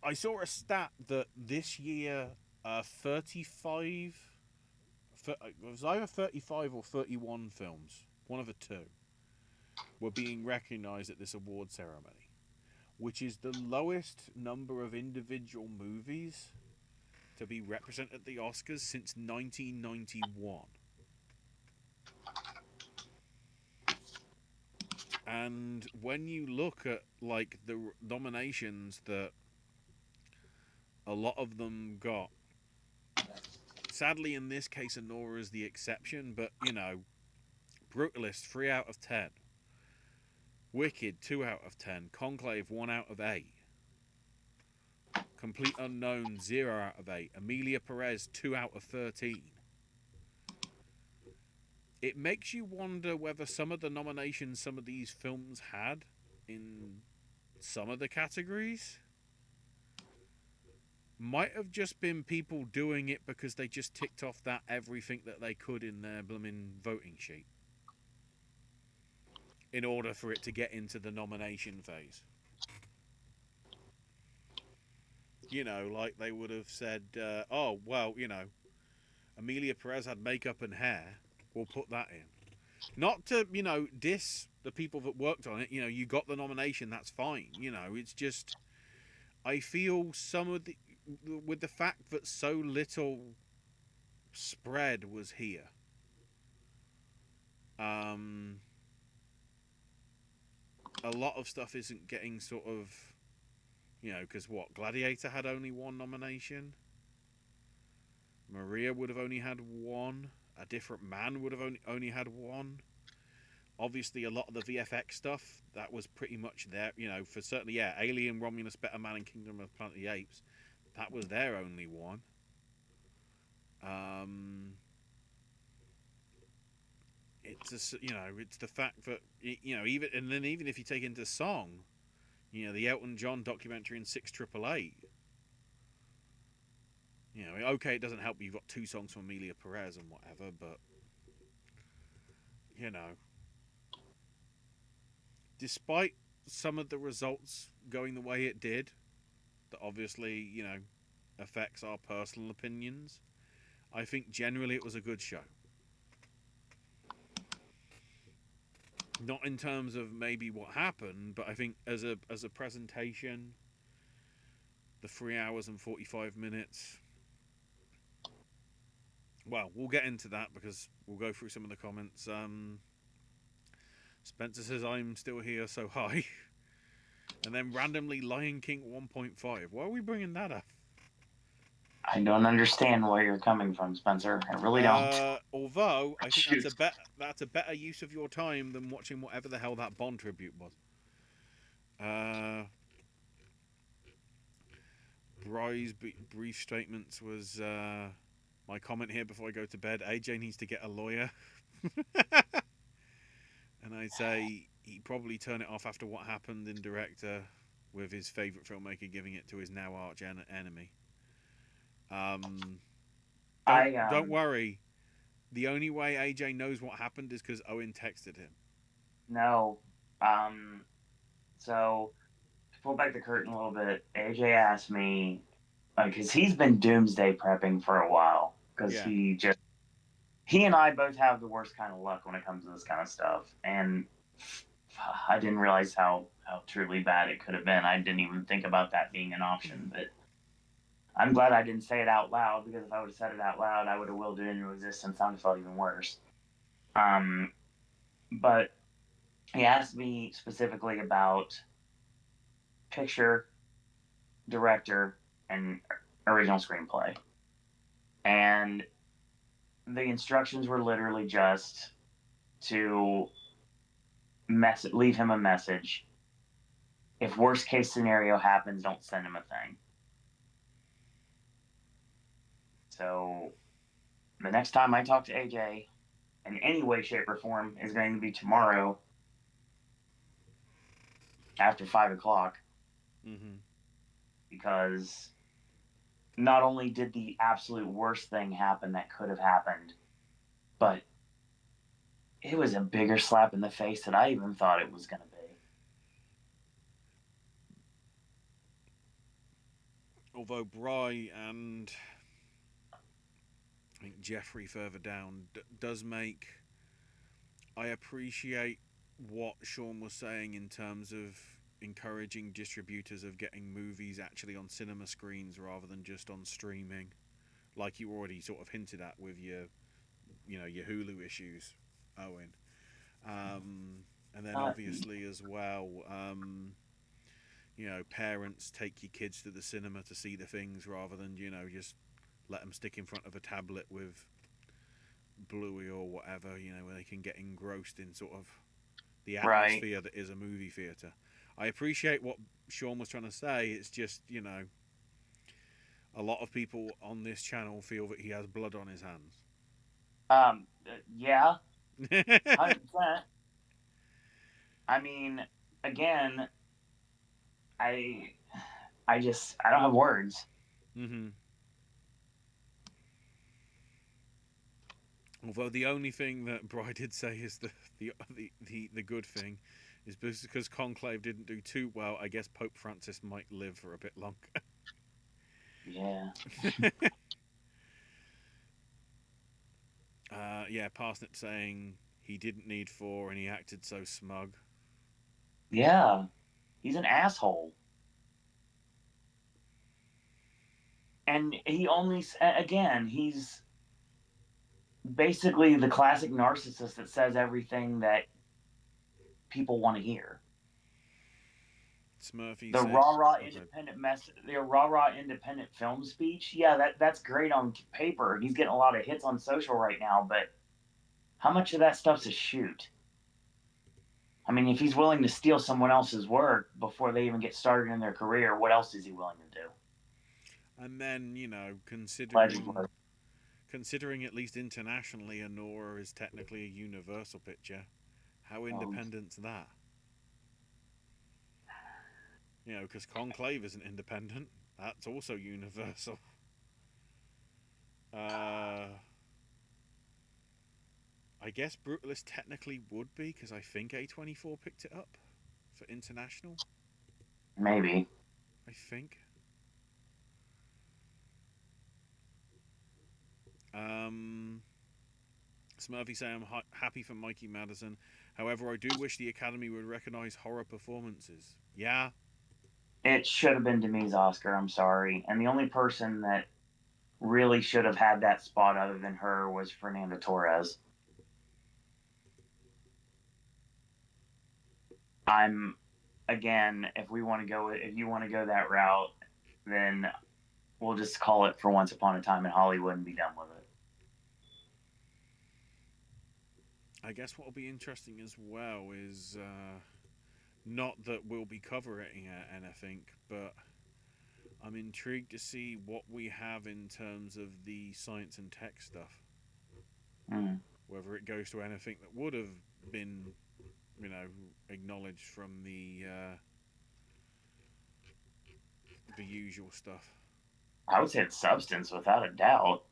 I saw a stat that this year, 35. It was either 35 or 31 films, one of the two, were being recognised at this award ceremony, which is the lowest number of individual movies to be represented at the Oscars since 1991. And when you look at like the nominations that a lot of them got, sadly in this case Anora is the exception, but Brutalist 3 out of 10, Wicked 2 out of 10, Conclave 1 out of 8, Complete Unknown 0 out of 8, Amelia Perez 2 out of 13. It makes you wonder whether some of the nominations some of these films had in some of the categories might have just been people doing it because they just ticked off that everything that they could in their blooming voting sheet in order for it to get into the nomination phase. Like they would have said, oh, well, Amelia Perez had makeup and hair. We'll put that in. Not to, diss the people that worked on it. You got the nomination, that's fine. It's just, I feel some of with the fact that so little spread was here. A lot of stuff isn't getting sort of, because Gladiator had only 1 nomination. Maria would have only had 1. A Different Man would have only had 1. Obviously, a lot of the VFX stuff, that was pretty much there, for certainly, Alien, Romulus, Better Man, and Kingdom of the Planet of the Apes, that was their only 1. It's it's the fact that, even if you take into song, the Elton John documentary and 688, okay, it doesn't help you've got 2 songs from Amelia Perez and whatever, but, despite some of the results going the way it did, that obviously, affects our personal opinions, I think generally it was a good show. Not in terms of maybe what happened, but I think as a presentation, the 3 hours and 45 minutes... Well, we'll get into that because we'll go through some of the comments. Spencer says, I'm still here, so hi. And then randomly Lion King 1.5. Why are we bringing that up? I don't understand where you're coming from, Spencer. I really don't. Although, I think that's a better use of your time than watching whatever the hell that Bond tribute was. Bry's brief statements was... my comment here before I go to bed, AJ needs to get a lawyer. And I'd say he'd probably turn it off after what happened in Director with his favourite filmmaker giving it to his now arch enemy. Don't I don't worry. The only way AJ knows what happened is because Owen texted him. no. Um, so to pull back the curtain a little bit, AJ asked me, because he's been doomsday prepping for a while, because Yeah. he and I both have the worst kind of luck when it comes to this kind of stuff, and I didn't realize how truly bad it could have been. I didn't even think about that being an option, but I'm glad I didn't say it out loud, because if I would have said it out loud, I would have willed it into existence. I would have felt even worse. Um, but he asked me specifically about picture, director, and original screenplay. And the instructions were literally just to leave him a message. If worst case scenario happens, don't send him a thing. So the next time I talk to AJ in any way, shape, or form is going to be tomorrow after 5 o'clock, Mm-hmm. because not only did the absolute worst thing happen that could have happened, but it was a bigger slap in the face than I even thought it was going to be. Although Bry and I think Jeffrey further down does make. I appreciate what Sean was saying in terms of encouraging distributors of getting movies actually on cinema screens rather than just on streaming, like you already sort of hinted at with your Hulu issues, Owen. And then Uh, obviously as well, parents take your kids to the cinema to see the things rather than just let them stick in front of a tablet with Bluey or whatever, where they can get engrossed in sort of the right. atmosphere that is a movie theater. I appreciate what Sean was trying to say. It's just, a lot of people on this channel feel that he has blood on his hands. Yeah, 100%. I mean, again, I, I don't have words. hmm Although the only thing that Bry did say is the good thing is because Conclave didn't do too well. I guess Pope Francis might live for a bit longer. Yeah. Yeah, Parsnip saying he didn't need four and he acted so smug. Yeah. He's an asshole. And he only, again, he's basically the classic narcissist that says everything that people want to hear. Smurfy The saying, rah rah okay, independent the rah rah independent film speech. Yeah, that's great on paper. He's getting a lot of hits on social right now, but how much of that stuff's a shoot? I mean, if he's willing to steal someone else's work before they even get started in their career, what else is he willing to do? and then Allegedly. considering at least internationally, Anora is technically a Universal picture. How Um, independent's that? Because Conclave isn't independent. That's also Universal. Uh, I guess Brutalist technically would be because I think A24 picked it up for international. maybe. I think. Um, Smurfy say I'm happy for Mikey Madison. However, I do wish the Academy would recognize horror performances. Yeah. It should have been Demi's Oscar. I'm sorry. And the only person that really should have had that spot other than her was Fernanda Torres. I'm again, if you want to go that route, then we'll just call it For Once Upon a Time in Hollywood and be done with it. I guess what will be interesting as well is not that we'll be covering it anything, but I'm intrigued to see what we have in terms of the science and tech stuff. Mm. Whether it goes to anything that would have been, acknowledged from the usual stuff. I would say it's substance without a doubt.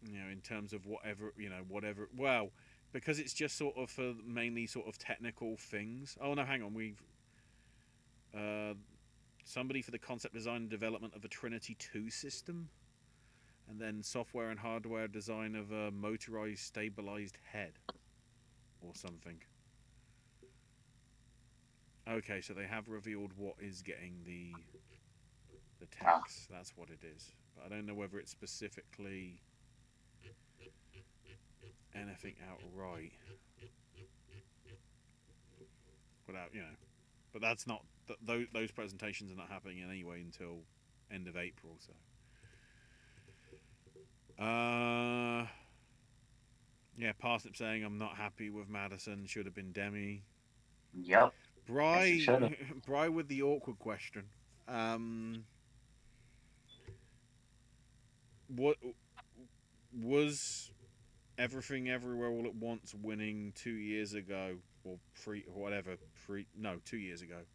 in terms of whatever. Well, because it's just sort of for mainly sort of technical things. Oh no, hang on, we've uh, somebody for the concept design and development of a Trinity 2 system, and then software and hardware design of a motorized stabilized head or something. Okay, so they have revealed what is getting the Ah. text. That's what it is. But I don't know whether it's specifically anything outright. Without but that's not those presentations are not happening anyway until end of April. So, yeah, Parsnip saying I'm not happy with Madison. Should have been Demi. Yep. Yes, it Bry, should have. Bry with the awkward question. What was Everything Everywhere All at Once winning 2 years ago or three or whatever 2 years ago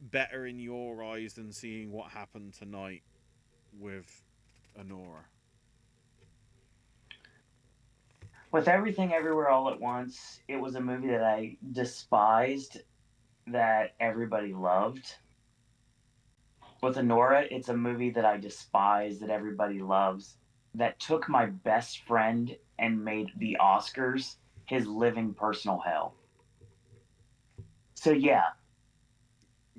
better in your eyes than seeing what happened tonight with Honora? With Everything Everywhere All at Once, it was a movie that I despised that everybody loved. With Honora, it's a movie that I despise that everybody loves, that took my best friend and made the Oscars his living personal hell. So, yeah,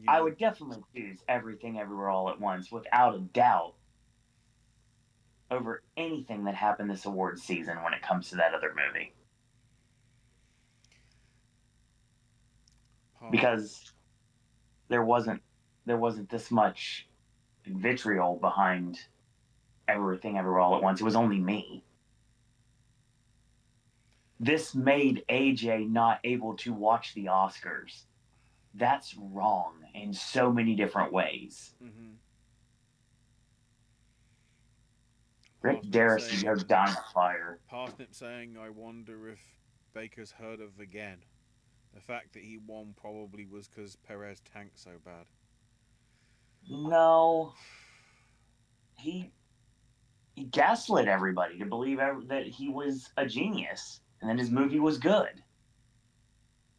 I would definitely choose Everything Everywhere All at Once without a doubt over anything that happened this award season when it comes to that other movie. Because there wasn't this much vitriol behind Everything Everywhere All at Once. It was only me. This made AJ not able to watch the Oscars. That's wrong in so many different ways. Mm-hmm. Rick Darris is your dying fire. Parsnip saying, I wonder if Baker's heard of again. The fact that he won probably was because Perez tanked so bad. No. He gaslit everybody to believe that he was a genius and then his movie was good.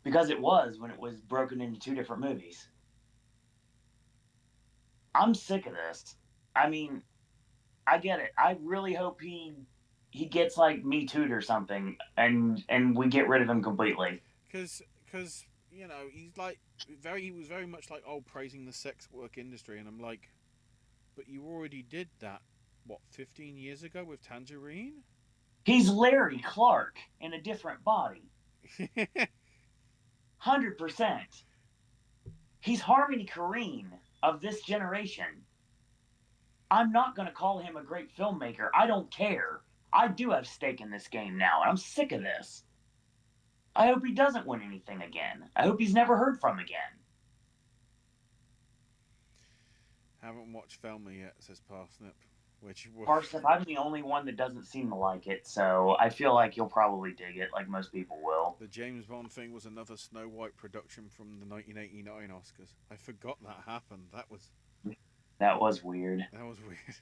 Because it was when it was broken into two different movies. I'm sick of this. I mean, I get it. I really hope he gets like Me Too'd or something, and we get rid of him completely. Because he was very much like praising the sex work industry, and I'm like, but you already did that 15 years ago with Tangerine. He's Larry Clark in a different body. 100%. He's Harmony Korine of this generation. I'm not going to call him a great filmmaker. I don't care. I do have stake in this game now, and I'm sick of this. I hope he doesn't win anything again. I hope he's never heard from again. Haven't watched Thelma yet, says Parsnip. Parsnip, I'm the only one that doesn't seem to like it, so I feel like you'll probably dig it, like most people will. The James Bond thing was another Snow White production from the 1989 Oscars. I forgot that happened. That was weird. That was weird.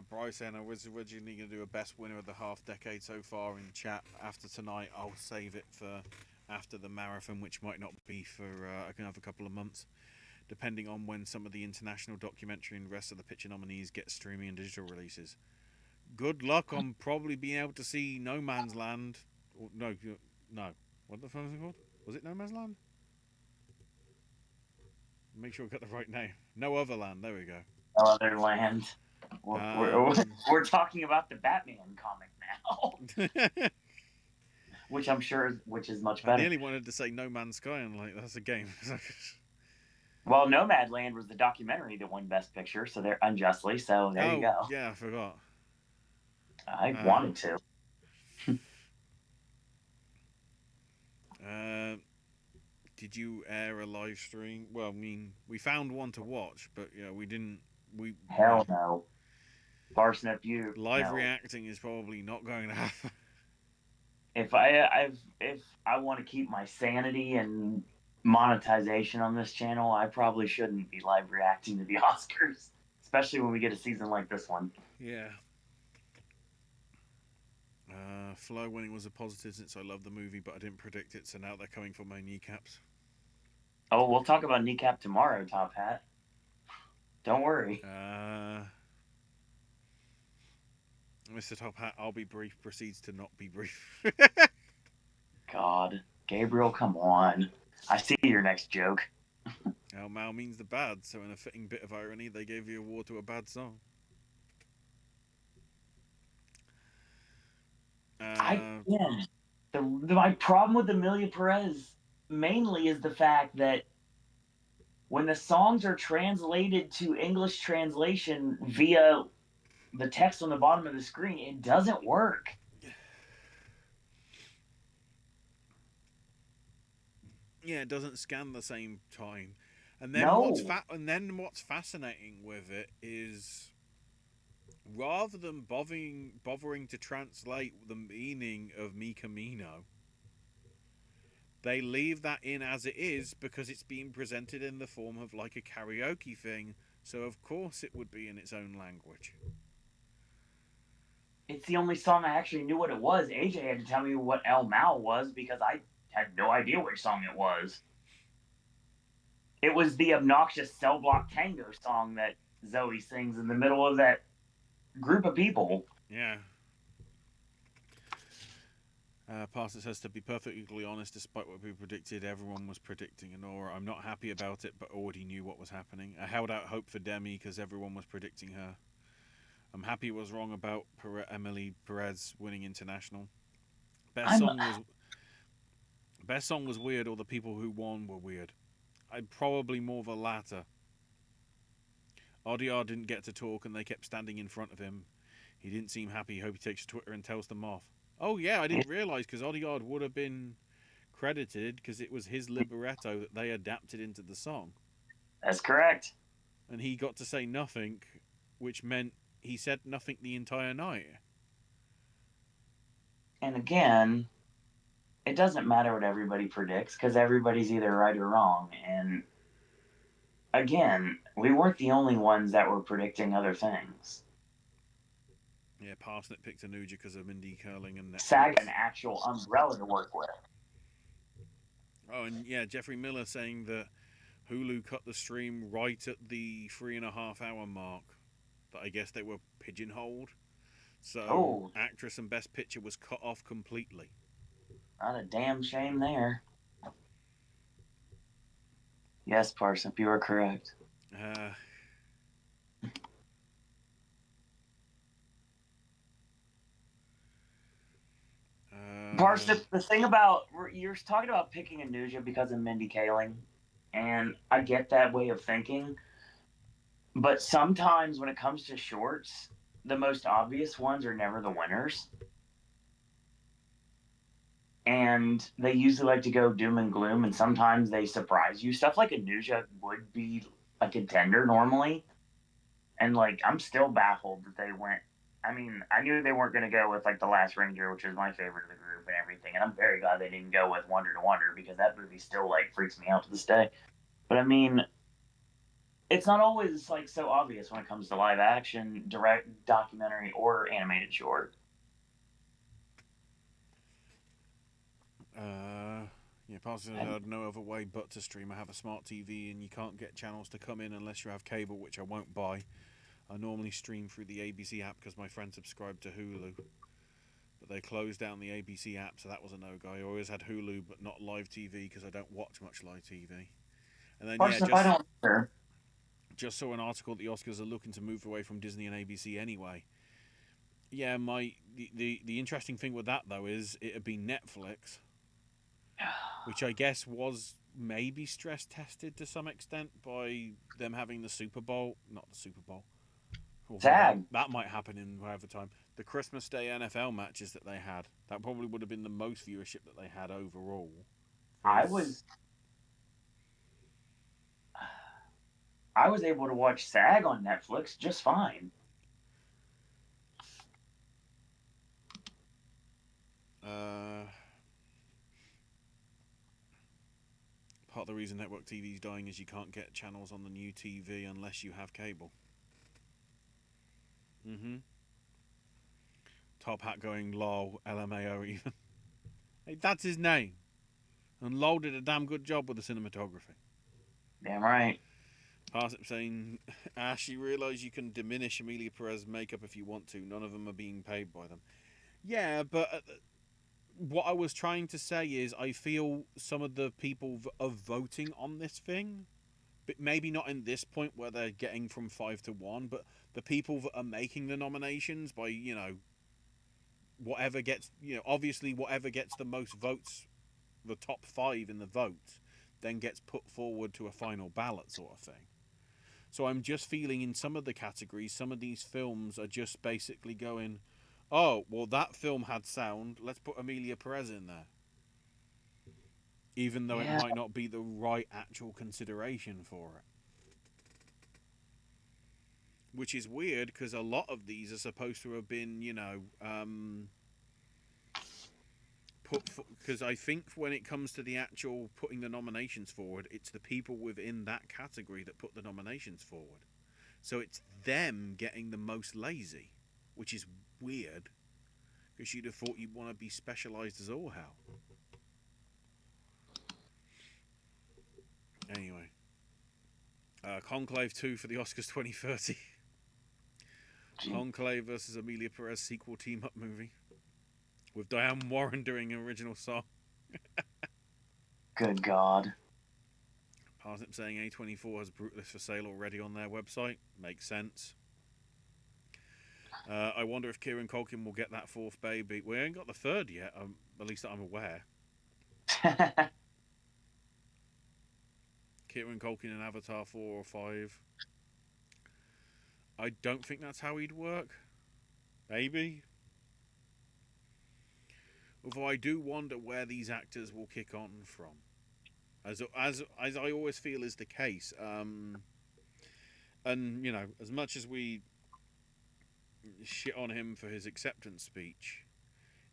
Bryce saying I was originally going to do a best winner of the half decade so far in chat. After tonight, I'll save it for after the marathon, which might not be for another couple of months, depending on when some of the international documentary and the rest of the picture nominees get streaming and digital releases. Good luck on probably being able to see No Man's Land. Or, no. What the fuck was it called? Was it No Man's Land? Make sure we got the right name. No Other Land. There we go. No Other Land. We're talking about the Batman comic now, which is much better. I nearly wanted to say No Man's Sky, and that's a game. Well, Nomadland was the documentary that won Best Picture, so they're unjustly. So there you go. Yeah, I forgot. I wanted to. Did you air a live stream? Well, I mean, we found one to watch, but we didn't. Hell no. Parsnip, live reacting is probably not going to happen. If I want to keep my sanity and monetization on this channel, I probably shouldn't be live reacting to the Oscars, especially when we get a season like this one. Yeah. Flo winning was a positive since I love the movie, but I didn't predict it, so now they're coming for my kneecaps. Oh, we'll talk about Kneecap tomorrow, Top Hat. Don't worry. Mr. Top Hat, I'll be brief, proceeds to not be brief. God. Gabriel, come on. I see your next joke. Al Mal means the bad, so in a fitting bit of irony, they gave the award to a bad song. My problem with Amelia Perez mainly is the fact that when the songs are translated to English translation via the text on the bottom of the screen, it doesn't work. Yeah, it doesn't scan the same time. And then No. what's fascinating with it is rather than bothering to translate the meaning of Mi Camino, they leave that in as it is because it's being presented in the form of like a karaoke thing, so of course it would be in its own language. It's the only song I actually knew what it was. AJ had to tell me what El Mal was because I had no idea which song it was. It was the obnoxious Cell Block Tango song that Zoe sings in the middle of that group of people. Yeah. Pastor says, to be perfectly honest, despite what we predicted, everyone was predicting Honora. I'm not happy about it, but already knew what was happening. I held out hope for Demi because everyone was predicting her. I'm happy I was wrong about Emily Perez winning international. Best song was weird, or the people who won were weird. I'd probably more the latter. Odiar didn't get to talk, and they kept standing in front of him. He didn't seem happy. Hope he takes to Twitter and tells them off. Oh yeah, I didn't realise because Odiard would have been credited because it was his libretto that they adapted into the song. That's correct. And he got to say nothing, which meant he said nothing the entire night. And again, it doesn't matter what everybody predicts because everybody's either right or wrong. And again, we weren't the only ones that were predicting other things. Yeah, Parsnip picked Anuja because of Mindy Curling and Netflix. SAG an actual umbrella to work with. Oh, and yeah, Jeffrey Miller saying that Hulu cut the stream right at the 3.5 hour mark. That I guess they were pigeonholed. So actress and best picture was cut off completely. Not a damn shame there. Yes, Parsnip, you are correct. Parsnip, the thing about you're talking about picking Anuja because of Mindy Kaling, and I get that way of thinking. But sometimes when it comes to shorts, the most obvious ones are never the winners. And they usually like to go doom and gloom, and sometimes they surprise you. Stuff like Anuja would be a contender normally. And, like, I'm still baffled that they went. I mean, I knew they weren't going to go with, like, The Last Ranger, which is my favorite of the group and everything. And I'm very glad they didn't go with Wonder to Wonder because that movie still, like, freaks me out to this day. But, I mean, it's not always, like, so obvious when it comes to live action, direct documentary, or animated short. Yeah, Parsons had no other way but to stream. I have a smart TV and you can't get channels to come in unless you have cable, which I won't buy. I normally stream through the ABC app because my friend subscribed to Hulu. But they closed down the ABC app, so that was a no-go. I always had Hulu, but not live TV because I don't watch much live TV. And then, just saw an article that the Oscars are looking to move away from Disney and ABC anyway. Yeah, the interesting thing with that, though, is it had been Netflix, which I guess was maybe stress tested to some extent by them having the Super Bowl. Not the Super Bowl. That might happen in whatever time. The Christmas Day NFL matches that they had. That probably would have been the most viewership that they had overall. I was able to watch SAG on Netflix just fine. Part of the reason network TV is dying is you can't get channels on the new TV unless you have cable. Top Hat going lol, LMAO even. Hey, that's his name. And lol did a damn good job with the cinematography. Damn right. Parsnip saying, Ash, you realise you can diminish Amelia Perez's makeup if you want to. None of them are being paid by them. Yeah, but what I was trying to say is I feel some of the people are voting on this thing, but maybe not in this point where they're getting from 5 to 1, but the people that are making the nominations by, whatever gets, obviously whatever gets the most votes, the top 5 in the vote, then gets put forward to a final ballot sort of thing. So I'm just feeling in some of the categories, some of these films are just basically going, oh, well, that film had sound, let's put Amelia Perez in there. Even though it might not be the right actual consideration for it. Which is weird, because a lot of these are supposed to have been, because I think when it comes to the actual putting the nominations forward, it's the people within that category that put the nominations forward. So it's them getting the most lazy, which is weird, because you'd have thought you'd want to be specialised as all hell. Anyway, Conclave 2 for the Oscars 2030. Conclave versus Amelia Perez sequel team-up movie. With Diane Warren doing an original song. Good God. Parsnip saying A24 has Brutalist for sale already on their website. Makes sense. I wonder if Kieran Culkin will get that 4th baby. We ain't got the 3rd yet, at least that I'm aware. Kieran Culkin in Avatar 4 or 5. I don't think that's how he'd work. Maybe. Although I do wonder where these actors will kick on from. As I always feel is the case. And, as much as we shit on him for his acceptance speech,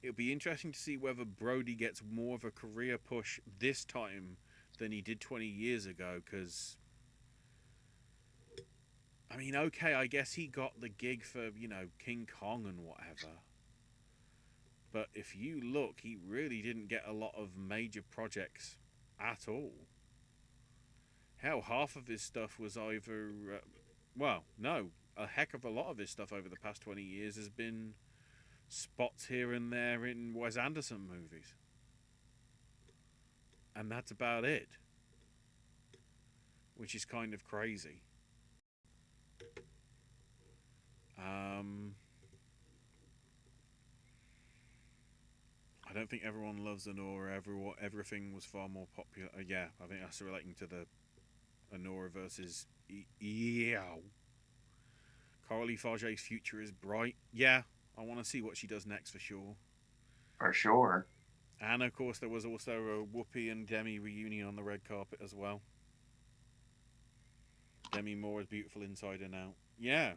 it'll be interesting to see whether Brody gets more of a career push this time than he did 20 years ago, because I mean, okay, I guess he got the gig for, King Kong and whatever, but if you look, he really didn't get a lot of major projects at all. Hell, half of his stuff was either a heck of a lot of his stuff over the past 20 years has been spots here and there in Wes Anderson movies. And that's about it. Which is kind of crazy. I don't think everyone loves Anora. Everything was far more popular. Yeah, I think that's relating to the Anora versus Eow. Carly Farge's future is bright. Yeah, I want to see what she does next for sure. For sure. And of course, there was also a Whoopi and Demi reunion on the red carpet as well. Demi Moore is beautiful inside and out. Yeah.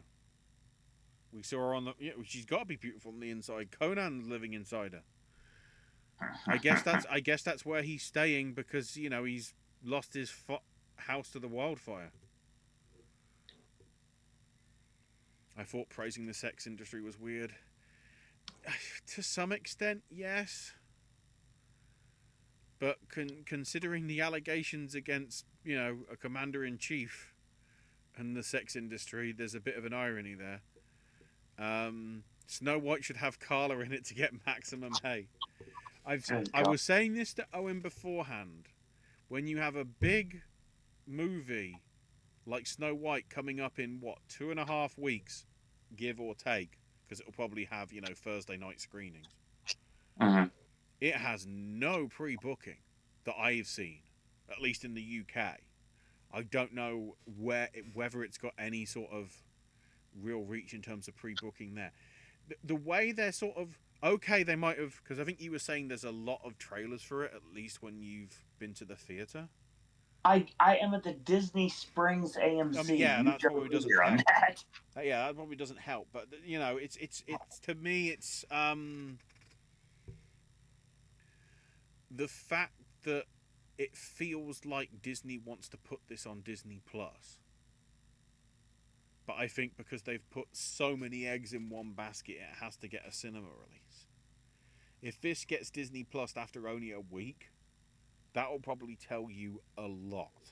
We saw her on the... Yeah, she's got to be beautiful on the inside. Conan's living inside her. I guess that's where he's staying because, he's lost his house to the wildfire. I thought praising the sex industry was weird. To some extent, yes. But considering the allegations against, a commander-in-chief and the sex industry, there's a bit of an irony there. Snow White should have Carla in it to get maximum hay. I was saying this to Owen beforehand. When you have a big movie like Snow White coming up in, 2.5 weeks, give or take, because it'll probably have, Thursday night screenings. Mm-hmm. It has no pre-booking that I've seen, at least in the UK. I don't know whether it's got any sort of real reach in terms of pre-booking there. The way they're sort of... Okay, they might have... Because I think you were saying there's a lot of trailers for it, at least when you've been to the theatre. I am at the Disney Springs AMC. I mean, yeah, that probably doesn't help. Yeah, that probably doesn't help. But, it's to me, it's... the fact that it feels like Disney wants to put this on Disney Plus. But I think because they've put so many eggs in one basket, it has to get a cinema release. If this gets Disney Plus after only a week, that will probably tell you a lot.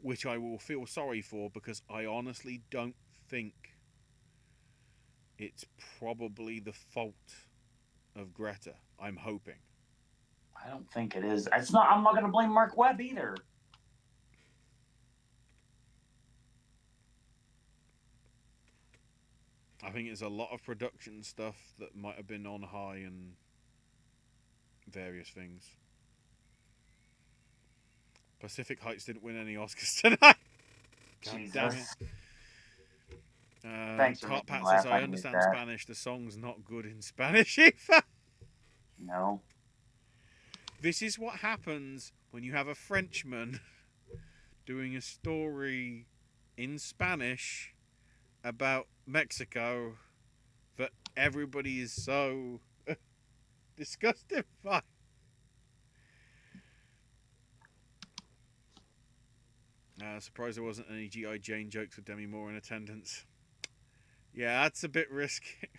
Which I will feel sorry for, because I honestly don't think it's probably the fault of Greta. I'm hoping. I don't think it is. It's not. I'm not going to blame Mark Webb either. I think it's a lot of production stuff that might have been on high and various things. Pacific Heights didn't win any Oscars tonight. God damn it. Thanks for Top making me Hat says, laugh. I I needed understand that. Spanish. The song's not good in Spanish either. No. This is what happens when you have a Frenchman doing a story in Spanish about Mexico that everybody is so disgusted by. Surprised there wasn't any G.I. Jane jokes with Demi Moore in attendance. Yeah, that's a bit risky.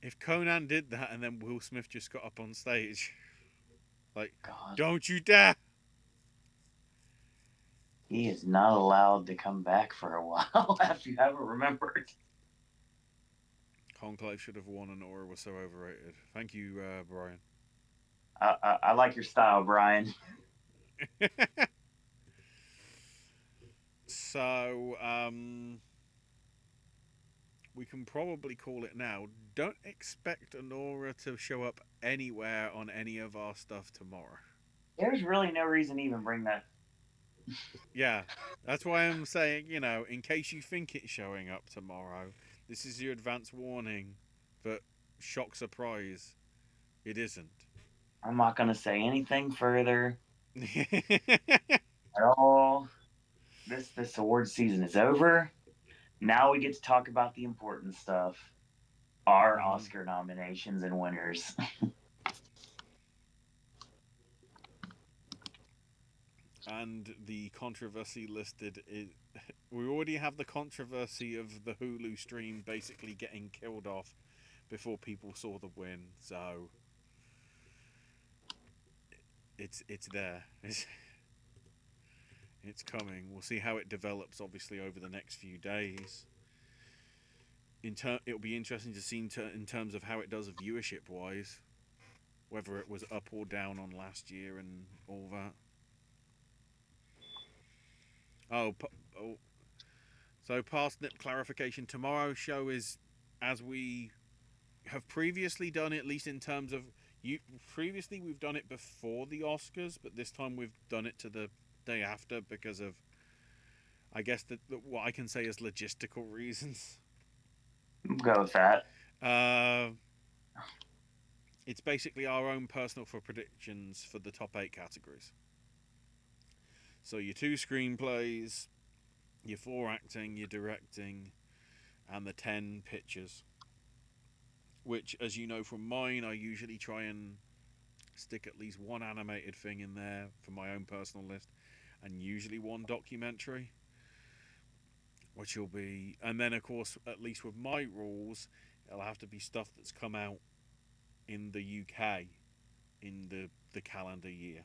If Conan did that and then Will Smith just got up on stage, like, God. don't you dare! He is not allowed to come back for a while, if you haven't remembered. Conclave should have won and Aura was so overrated. Thank you, Brian. I like your style, Brian. So, we can probably call it now. Don't expect Honora to show up anywhere on any of our stuff tomorrow. There's really no reason to even bring that. Yeah, that's why I'm saying, in case you think it's showing up tomorrow, this is your advance warning that, shock surprise, it isn't. I'm not going to say anything further at all. This award season is over. Now we get to talk about the important stuff. Our Oscar nominations and winners. And the controversy listed is, we already have the controversy of the Hulu stream basically getting killed off before people saw the win, so it's there. It's coming. We'll see how it develops, obviously, over the next few days. It'll be interesting to see in terms of how it does viewership wise, whether it was up or down on last year and all that. So parsnip clarification. Tomorrow's show is, as we have previously done, at least in terms of previously we've done it before the Oscars, but this time we've done it to the day after because of, I guess, what I can say is logistical reasons. Go with that. It's basically our own personal predictions for the top 8 categories. So your 2 screenplays, your 4 acting, your directing, and the 10 pictures. Which, as you know from mine, I usually try and stick at least one animated thing in there for my own personal list, and usually one documentary. Which will be, and then of course, at least with my rules, it'll have to be stuff that's come out in the UK in the calendar year.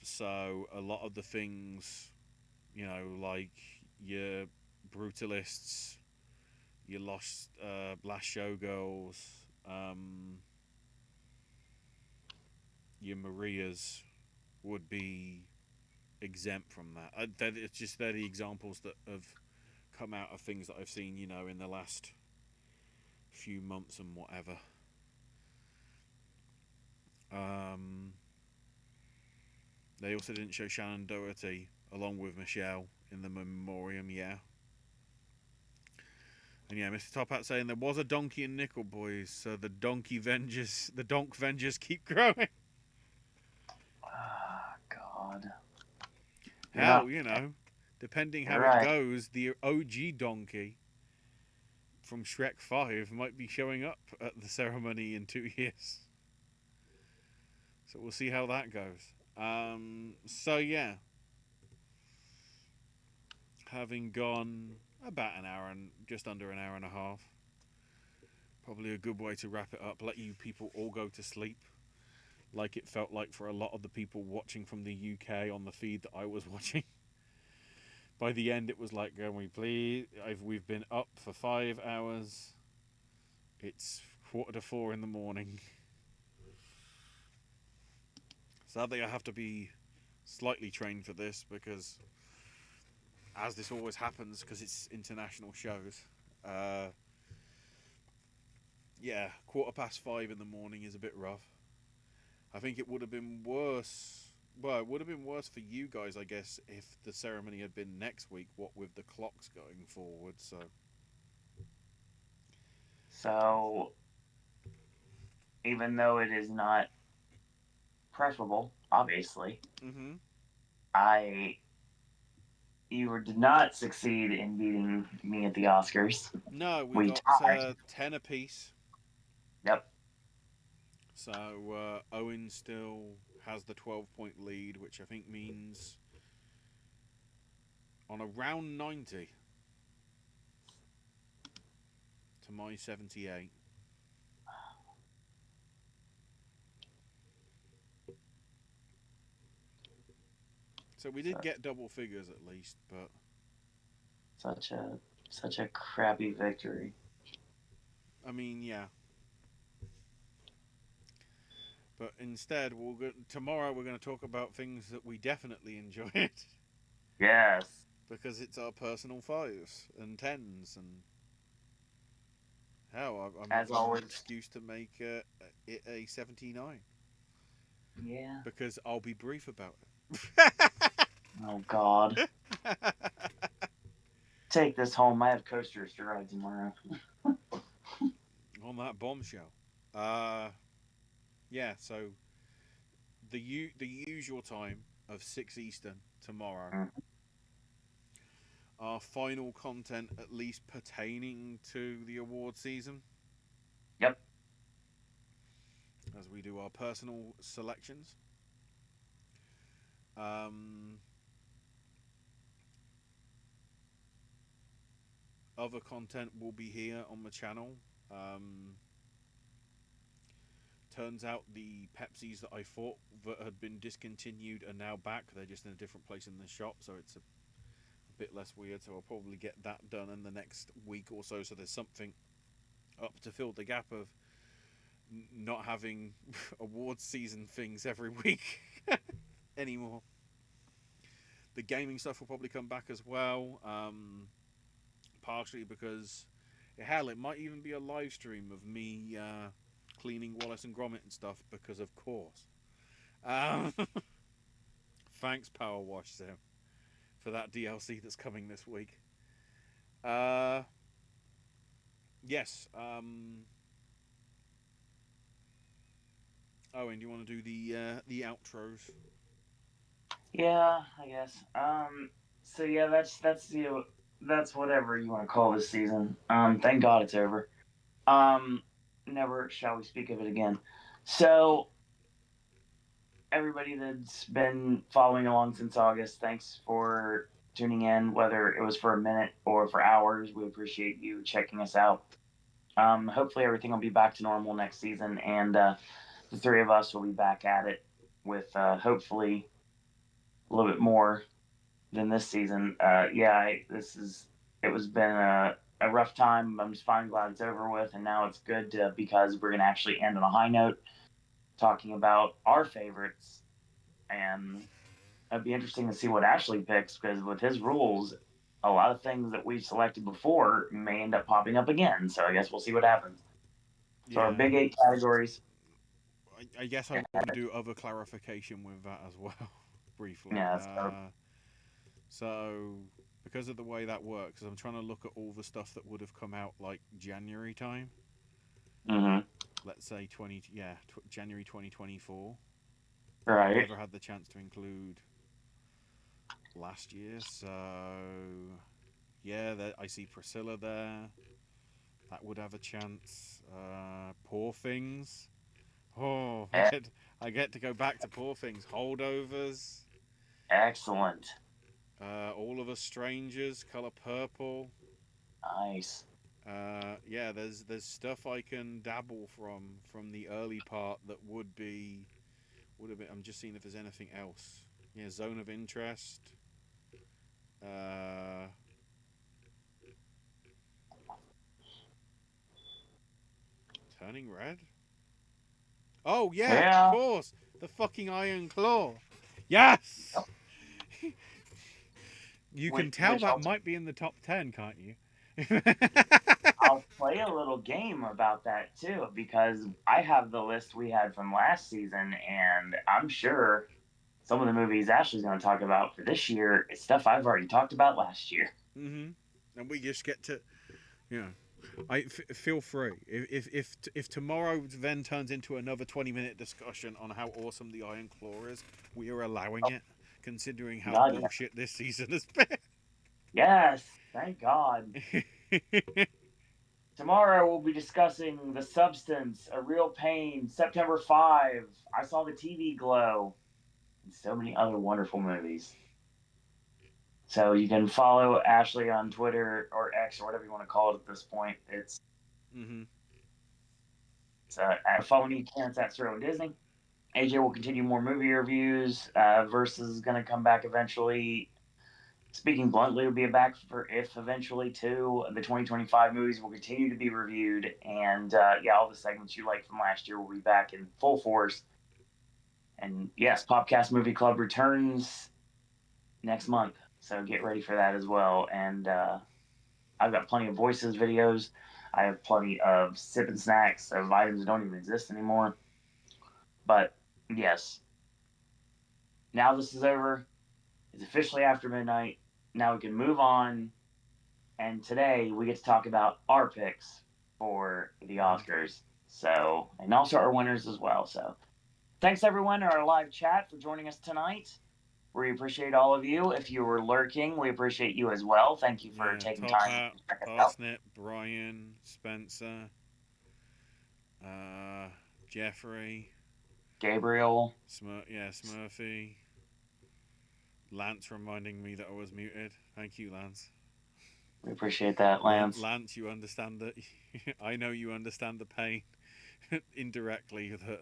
So a lot of the things, like your Brutalists, your Last Showgirls, your Marias would be exempt from that. They're the examples that have come out of things that I've seen, in the last few months and whatever. They also didn't show Shannon Doherty along with Michelle in the memoriam, yeah. And yeah, Mr. Top Hat saying there was a donkey in Nickel Boys, so the Donk Vengers keep growing. God. Hell, depending how it goes, the OG donkey from Shrek 5 might be showing up at the ceremony in 2 years. So we'll see how that goes. So yeah. having gone about an hour and just under an hour and a half. Probably a good way to wrap it up. Let you people all go to sleep, like it felt like for a lot of the people watching from the UK on the feed that I was watching. By the end, it was like, "Can we please? We've been up for 5 hours. It's 3:45 in the morning." Sadly, I have to be slightly trained for this because, as this always happens, because it's international shows. Uh, yeah, 5:15 in the morning is a bit rough. I think it would have been worse. Well, it would have been worse for you guys, I guess, if the ceremony had been next week. What with the clocks going forward, so. So even though it is not preferable, obviously, Mhm. I you did not succeed in beating me at the Oscars. No, we We got tied. 10 apiece. Yep. So Owen still has the 12-point lead, which I think means on around 90 to my 78. So we did So, get double figures at least, but such a such a crappy victory. I mean, yeah. But instead, tomorrow we're going to talk about things that we definitely enjoyed Yes. because it's our personal fives and tens, and hell, I might As give them an always. excuse to make it a 79 Yeah. because I'll be brief about it. Oh God. Take this home. I have coasters to ride tomorrow. On that bombshell. Uh, yeah. So the usual time of 6 Eastern tomorrow. Mm. Our final content, at least pertaining to the award season, Yep. as we do our personal selections. Um, Other content will be here on the channel. Um, Turns out the Pepsis that I thought that had been discontinued are now back. They're just in a different place in the shop, so it's a bit less weird. So I'll probably get that done in the next week or so. So there's something up to fill the gap of not having awards season things every week anymore. The gaming stuff will probably come back as well, partially because hell, it might even be a live stream of me cleaning Wallace and Gromit and stuff because, of course. Um, Thanks, Power Wash Sim, for that DLC that's coming this week. Uh, yes. Owen, do you want to do the outros? Yeah, I guess. So yeah, that's whatever you want to call this season. Thank God it's over. Um, Never shall we speak of it again. So everybody that's been following along since August, thanks for tuning in. Whether it was for a minute or for hours, we appreciate you checking us out. Hopefully everything will be back to normal next season, and the three of us will be back at it with hopefully a little bit more than this season. Yeah, it was been a rough time. I'm just fine, glad it's over with, and now it's good because we're gonna actually end on a high note, talking about our favorites, and it'd be interesting to see what Ashley picks because with his rules, a lot of things that we've selected before may end up popping up again. So I guess we'll see what happens. So our Yeah. big eight categories. I guess I want to do other clarification with that as well, briefly. Yeah. So, So, because of the way that works, I'm trying to look at all the stuff that would have come out like January time. mm-hmm. Let's say January 2024. I Right. never had the chance to include last year, so yeah, I see Priscilla there. That would have a chance. Poor Things. Oh, I get to go back to Poor Things. Holdovers. Excellent. All of Us Strangers, Color Purple. Nice. Yeah, there's stuff I can dabble from the early part that would have been. I'm just seeing if there's anything else. Yeah, Zone of Interest. Uh, Turning Red. Oh yeah, of Yeah. course, the fucking Iron Claw. Yes. You can tell Which that might be in the top 10, can't you? I'll play a little game about that too, because I have the list we had from last season, and I'm sure some of the movies Ashley's going to talk about for this year is stuff I've already talked about last year. Mm-hmm. And we just get to, you know, feel free. If tomorrow then turns into another 20-minute discussion on how awesome the Iron Claw is, we are allowing it, considering how God, bullshit this season has been. yes, thank God. Tomorrow we'll be discussing The Substance, A Real Pain, September 5, I Saw the TV Glow, and so many other wonderful movies. So you can follow Ashley on Twitter or X or whatever you want to call it at this point. Mm-hmm. It's at following each chance at Sterling Disney. AJ will continue more movie reviews. Versus is going to come back eventually. Speaking bluntly, will be back for if eventually too. The 2025 movies will continue to be reviewed, and yeah, all the segments you liked from last year will be back in full force. And yes, Popcast Movie Club returns next month, so get ready for that as well. And I've got plenty of voices videos. I have plenty of sipping snacks of items that don't even exist anymore. But yes, now this is over. It's officially after midnight. Now we can move on. And today we get to talk about our picks for the Oscars. So, and also our winners as well. So, thanks everyone in our live chat for joining us tonight. We appreciate all of you. If you were lurking, we appreciate you as well. Thank you for Yeah, taking Top time Hat, to check us out. Parsnip, Brian, Spencer, uh, Jeffrey, Gabriel, Smurfy, Lance reminding me that I was muted. Thank you, Lance. we appreciate that, Lance. Lance, you understand that. I know you understand the pain indirectly that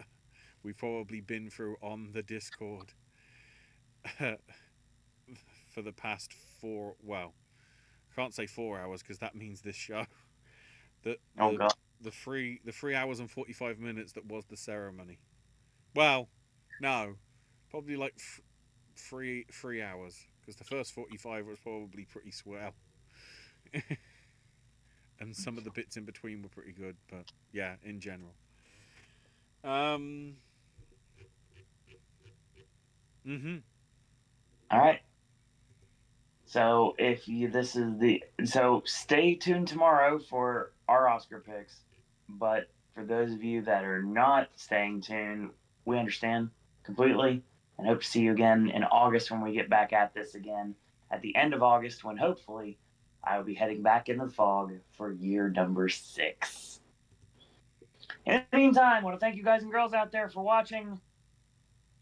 we've probably been through on the Discord for the past can't say 4 hours because that means this show. The Oh the God, the 3 hours and 45 minutes that was the ceremony. Well, no, probably like 3 hours because the first 45 was probably pretty swell. And some of the bits in between were pretty good, but yeah, in general. Um. Mhm. all right. So if you this is the so stay tuned tomorrow for our Oscar picks. But for those of you that are not staying tuned, we understand completely and hope to see you again in August when we get back at this again at the end of August when hopefully I will be heading back into the fog for year number 6. In the meantime, I want to thank you guys and girls out there for watching.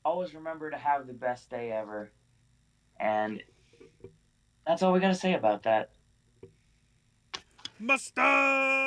Always remember to have the best day ever. And that's all we got to say about that. Mustard.